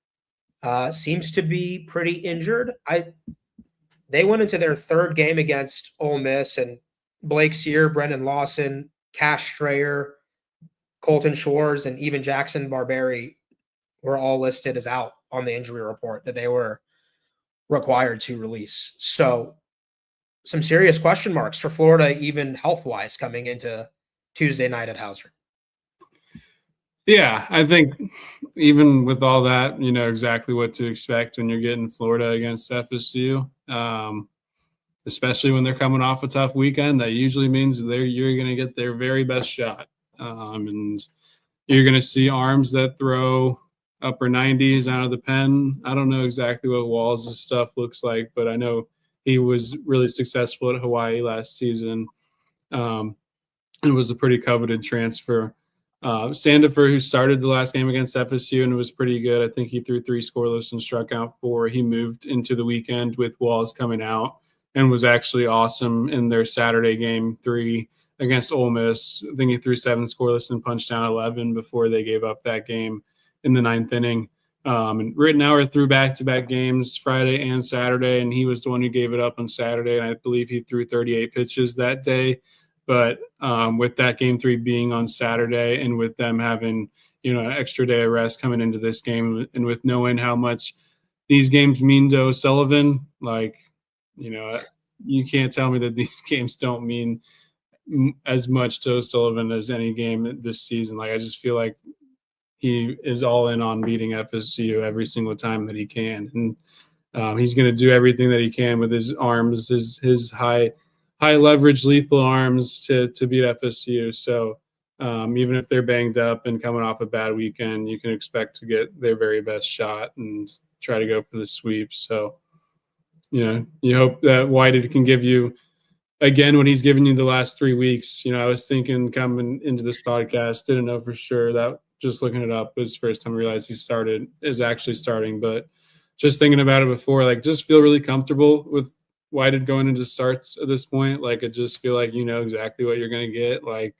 S1: seems to be pretty injured. They went into their 3rd game against Ole Miss, and Blake Sear, Brendan Lawson, Cash Strayer, Colton Shores, and even Jackson Barberi were all listed as out on the injury report that they were required to release. So some serious question marks for Florida, even health-wise, coming into Tuesday night at Howser.
S2: Yeah, I think even with all that, you know exactly what to expect when you're getting Florida against FSU, especially when they're coming off a tough weekend. That usually means you're going to get their very best shot. And you're going to see arms that throw upper 90s out of the pen. I don't know exactly what Walls' stuff looks like, but I know he was really successful at Hawaii last season. It was a pretty coveted transfer. Sandifer, who started the last game against FSU and was pretty good. I think he threw 3 scoreless and struck out 4. He moved into the weekend with Walls coming out and was actually awesome in their Saturday game 3 against Ole Miss. I think he threw 7 scoreless and punched down 11 before they gave up that game in the 9th inning. And Rittenauer threw back-to-back games Friday and Saturday, and he was the one who gave it up on Saturday, and I believe he threw 38 pitches that day. But with that game 3 being on Saturday and with them having, an extra day of rest coming into this game and with knowing how much these games mean to O'Sullivan, you can't tell me that these games don't mean as much to O'Sullivan as any game this season. I just feel like he is all in on beating FSU every single time that he can. And he's going to do everything that he can with his arms, his high leverage, lethal arms to beat FSU. So Even if they're banged up and coming off a bad weekend, you can expect to get their very best shot and try to go for the sweep. So, you hope that Whited can give you, again, what he's given you the last 3 weeks. I was thinking coming into this podcast, didn't know for sure, that just looking it up was the first time I realized is actually starting. But just thinking about it before, like, just feel really comfortable with Whited going into starts at this point. Like, I just feel like exactly what you're going to get. Like,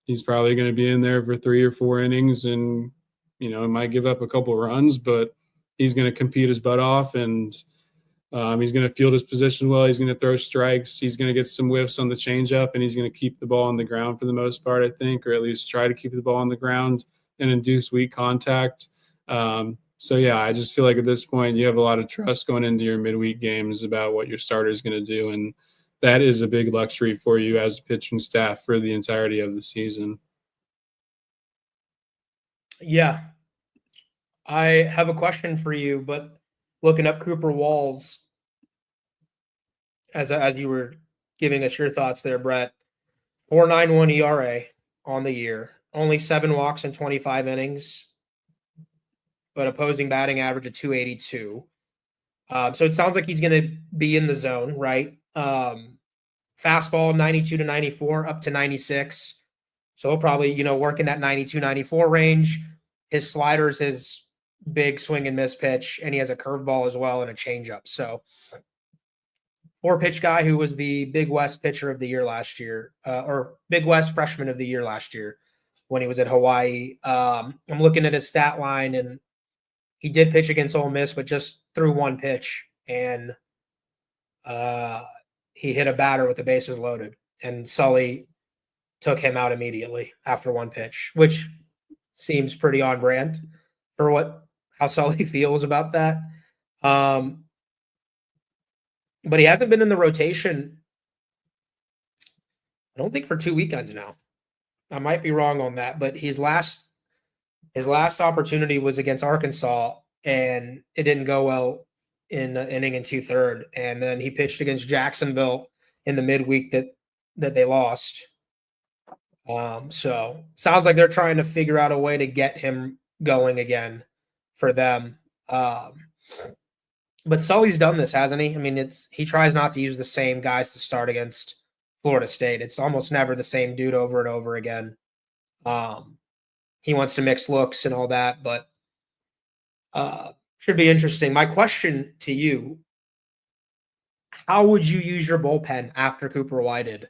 S2: he's probably going to be in there for 3 or 4 innings and, he might give up a couple runs, but he's going to compete his butt off, and he's going to field his position well. He's going to throw strikes. He's going to get some whiffs on the changeup, and he's going to keep the ball on the ground for the most part, I think, or at least try to keep the ball on the ground and induce weak contact. So, yeah, I just feel like at this point you have a lot of trust going into your midweek games about what your starter is going to do, and that is a big luxury for you as a pitching staff for the entirety of the season.
S1: Yeah. I have a question for you, but looking up Cooper Walls, as you were giving us your thoughts there, Brett, 4.91 ERA on the year, only 7 walks in 25 innings, but opposing batting average of 282. So it sounds like he's going to be in the zone, right? Fastball 92 to 94, up to 96. So he'll probably, work in that 92, 94 range. His slider's his big swing and miss pitch, and he has a curveball as well and a changeup. So 4-pitch guy who was the Big West pitcher of the year last year, or Big West freshman of the year last year when he was at Hawaii. I'm looking at his stat line, and he did pitch against Ole Miss, but just threw 1 pitch, and he hit a batter with the bases loaded, and Sully took him out immediately after 1 pitch, which seems pretty on brand for how Sully feels about that. But he hasn't been in the rotation, I don't think, for 2 weekends now. I might be wrong on that, but his last opportunity was against Arkansas, and it didn't go well in an inning and 2/3. And then he pitched against Jacksonville in the midweek that they lost. So sounds like they're trying to figure out a way to get him going again for them. But Sully's done this, hasn't he? I mean, he tries not to use the same guys to start against Florida State. It's almost never the same dude over and over again. He wants to mix looks and all that, but should be interesting. My question to you, how would you use your bullpen after Cooper Whited,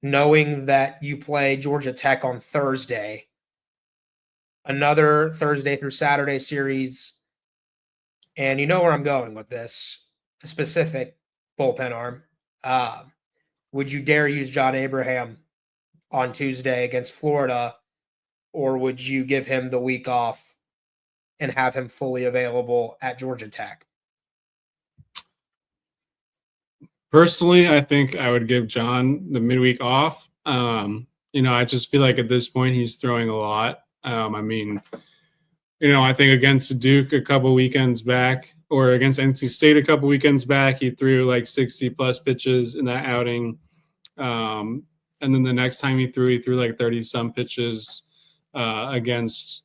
S1: knowing that you play Georgia Tech on Thursday, another Thursday through Saturday series, and you know where I'm going with this, a specific bullpen arm. Would you dare use John Abraham on Tuesday against Florida, or would you give him the week off and have him fully available at Georgia Tech?
S2: Personally, I think I would give John the midweek off. I just feel like at this point he's throwing a lot. I think against Duke a couple weekends back, or against NC State a couple weekends back, he threw like 60-plus pitches in that outing. And then the next time he threw like 30-some pitches against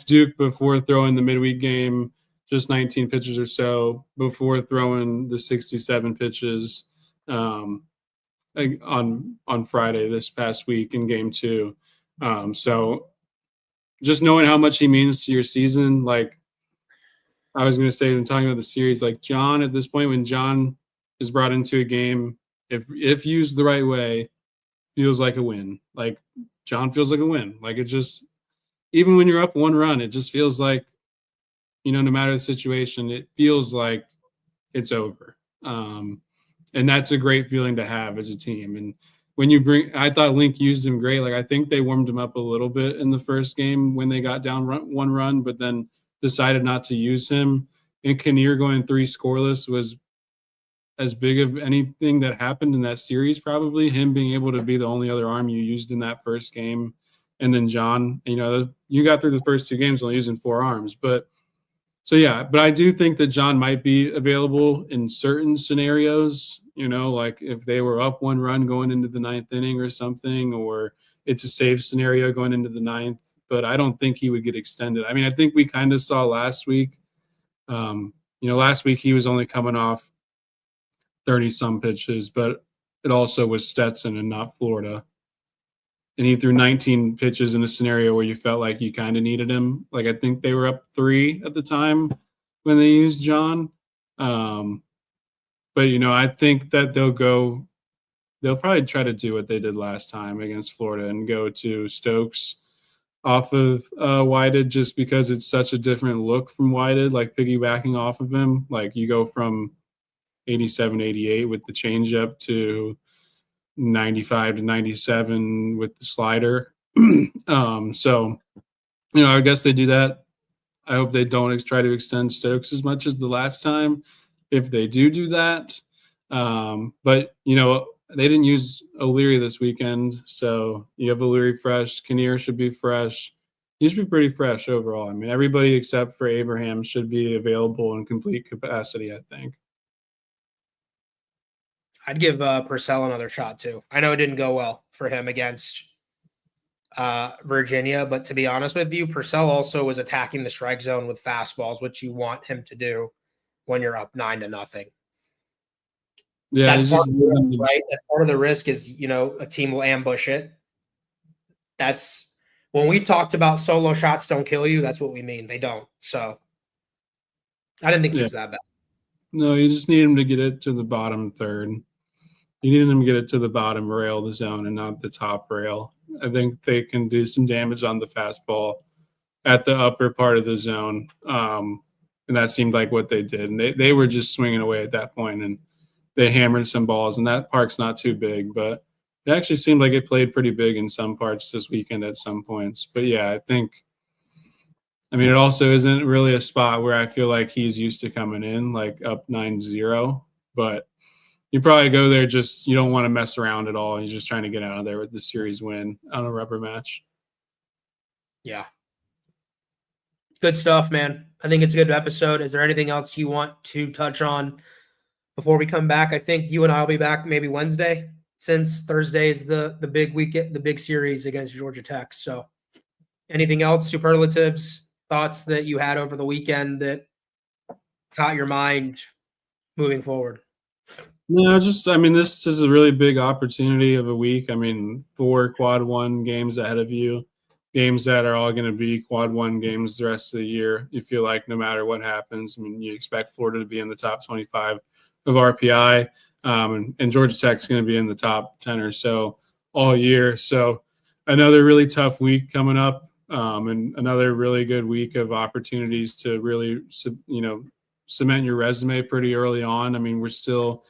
S2: Duke before throwing the midweek game, just 19 pitches or so before throwing the 67 pitches on Friday this past week in game 2. So just knowing how much he means to your season, like I was going to say when talking about the series, like John, at this point, when John is brought into a game, if used the right way, feels like a win. Like John feels like a win. Like it just, even when you're up 1 run, it just feels like, no matter the situation, it feels like it's over. And that's a great feeling to have as a team. And when I thought Link used him great. Like I think they warmed him up a little bit in the first game when they got down 1 run, but then decided not to use him. And Kinnear going 3 scoreless was as big of anything that happened in that series, probably. Him being able to be the only other arm you used in that first game. And then John, you got through the first 2 games only using 4 arms. But I do think that John might be available in certain scenarios, like if they were up 1 run going into the 9th inning or something, or it's a safe scenario going into the 9th, but I don't think he would get extended. I mean, I think we kind of saw last week. Last week he was only coming off 30-some pitches, but it also was Stetson and not Florida. And he threw 19 pitches in a scenario where you felt like you kind of needed him. Like, I think they were up 3 at the time when they used John. But, I think that they'll probably try to do what they did last time against Florida and go to Stokes off of Whited, just because it's such a different look from Whited, like piggybacking off of him. Like, you go from 87, 88 with the changeup to 95 to 97 with the slider. So, I guess they do that. I hope they don't try to extend Stokes as much as the last time, if they do that. But, they didn't use O'Leary this weekend, so you have O'Leary fresh. Kinnear should be fresh. He should be pretty fresh overall. I mean, everybody except for Abraham should be available in complete capacity, I think.
S1: I'd give Purcell another shot too. I know it didn't go well for him against Virginia, but to be honest with you, Purcell also was attacking the strike zone with fastballs, which you want him to do when you're up 9-0.
S2: Yeah,
S1: that's part of the risk, right? That's part of the risk is, a team will ambush it. That's when we talked about solo shots don't kill you. That's what we mean. They don't. So I didn't think he was that bad.
S2: No, you just need him to get it to the bottom third. You need them to get it to the bottom rail of the zone and not the top rail. I think they can do some damage on the fastball at the upper part of the zone. And that seemed like what they did. And they were just swinging away at that point, and they hammered some balls. And that park's not too big, but it actually seemed like it played pretty big in some parts this weekend at some points. But, yeah, it also isn't really a spot where I feel like he's used to coming in, like up 9-0. But you probably go there you don't want to mess around at all. You're just trying to get out of there with the series win on a rubber match.
S1: Yeah. Good stuff, man. I think it's a good episode. Is there anything else you want to touch on before we come back? I think you and I will be back maybe Wednesday, since Thursday is the big weekend, the big series against Georgia Tech. So anything else, superlatives, thoughts that you had over the weekend that caught your mind moving forward?
S2: No, this is a really big opportunity of a week. 4 quad 1 games ahead of you, games that are all going to be quad 1 games the rest of the year. You feel like no matter what happens, you expect Florida to be in the top 25 of RPI, and Georgia Tech is going to be in the top 10 or so all year. So another really tough week coming up, and another really good week of opportunities to really, cement your resume pretty early on. We're still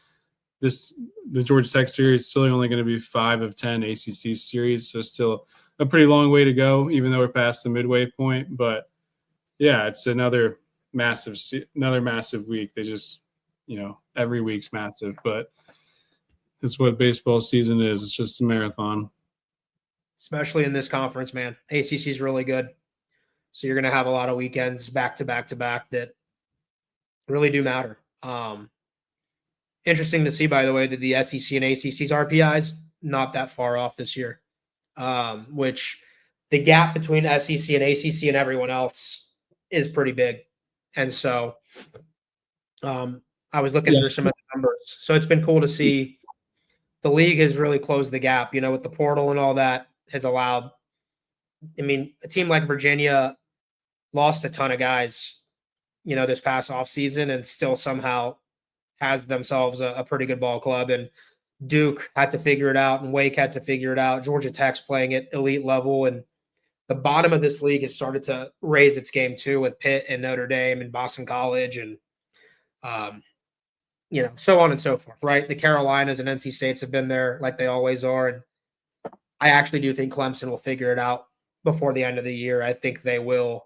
S2: the Georgia Tech series is still only going to be 5 of 10 ACC series, so still a pretty long way to go, even though we're past the midway point. But yeah, it's another massive week. They just, every week's massive, but that's what baseball season is. It's just a marathon.
S1: Especially in this conference, man. ACC is really good. So you're going to have a lot of weekends back to back to back that really do matter. Interesting to see, by the way, that the SEC and ACC's RPIs not that far off this year, which the gap between SEC and ACC and everyone else is pretty big. And so I was looking through some of the numbers. So it's been cool to see the league has really closed the gap, with the portal and all that has allowed. A team like Virginia lost a ton of guys, this past offseason and still somehow has themselves a pretty good ball club. And Duke had to figure it out, and Wake had to figure it out. Georgia Tech's playing at elite level, and the bottom of this league has started to raise its game too, with Pitt and Notre Dame and Boston College and, so on and so forth, right? The Carolinas and NC States have been there like they always are. And I actually do think Clemson will figure it out before the end of the year. I think they will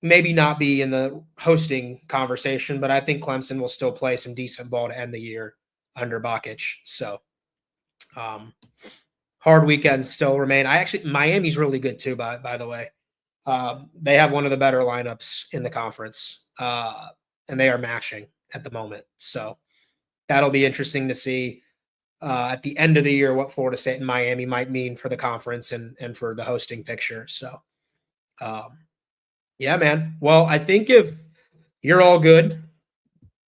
S1: maybe not be in the hosting conversation, but I think Clemson will still play some decent ball to end the year under Bakich. So hard weekends still remain. Miami's really good too, by the way. They have one of the better lineups in the conference, and they are mashing at the moment. So that'll be interesting to see. at the end of the year what Florida State and Miami might mean for the conference and for the hosting picture. So, yeah, man. Well, I think if you're all good,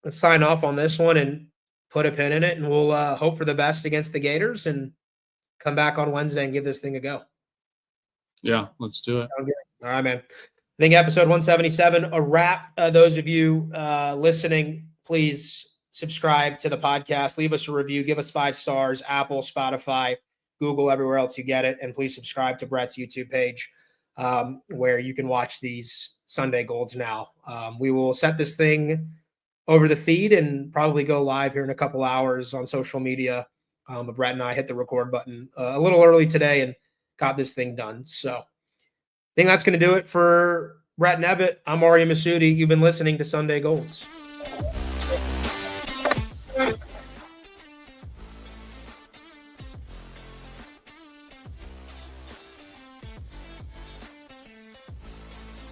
S1: let's sign off on this one and put a pin in it, and we'll hope for the best against the Gators and come back on Wednesday and give this thing a go.
S2: Yeah, let's do it.
S1: All right, man. I think episode 177, a wrap. Those of you listening, please subscribe to the podcast. Leave us a review. Give us 5 stars. Apple, Spotify, Google, everywhere else you get it. And please subscribe to Brett's YouTube page where you can watch these Sunday Golds now. We will set this thing over the feed and probably go live here in a couple hours on social media. But Brett and I hit the record button a little early today and got this thing done. So I think that's going to do it for Brett and Evitt. I'm Ariya Masudi. You've been listening to Sunday Golds.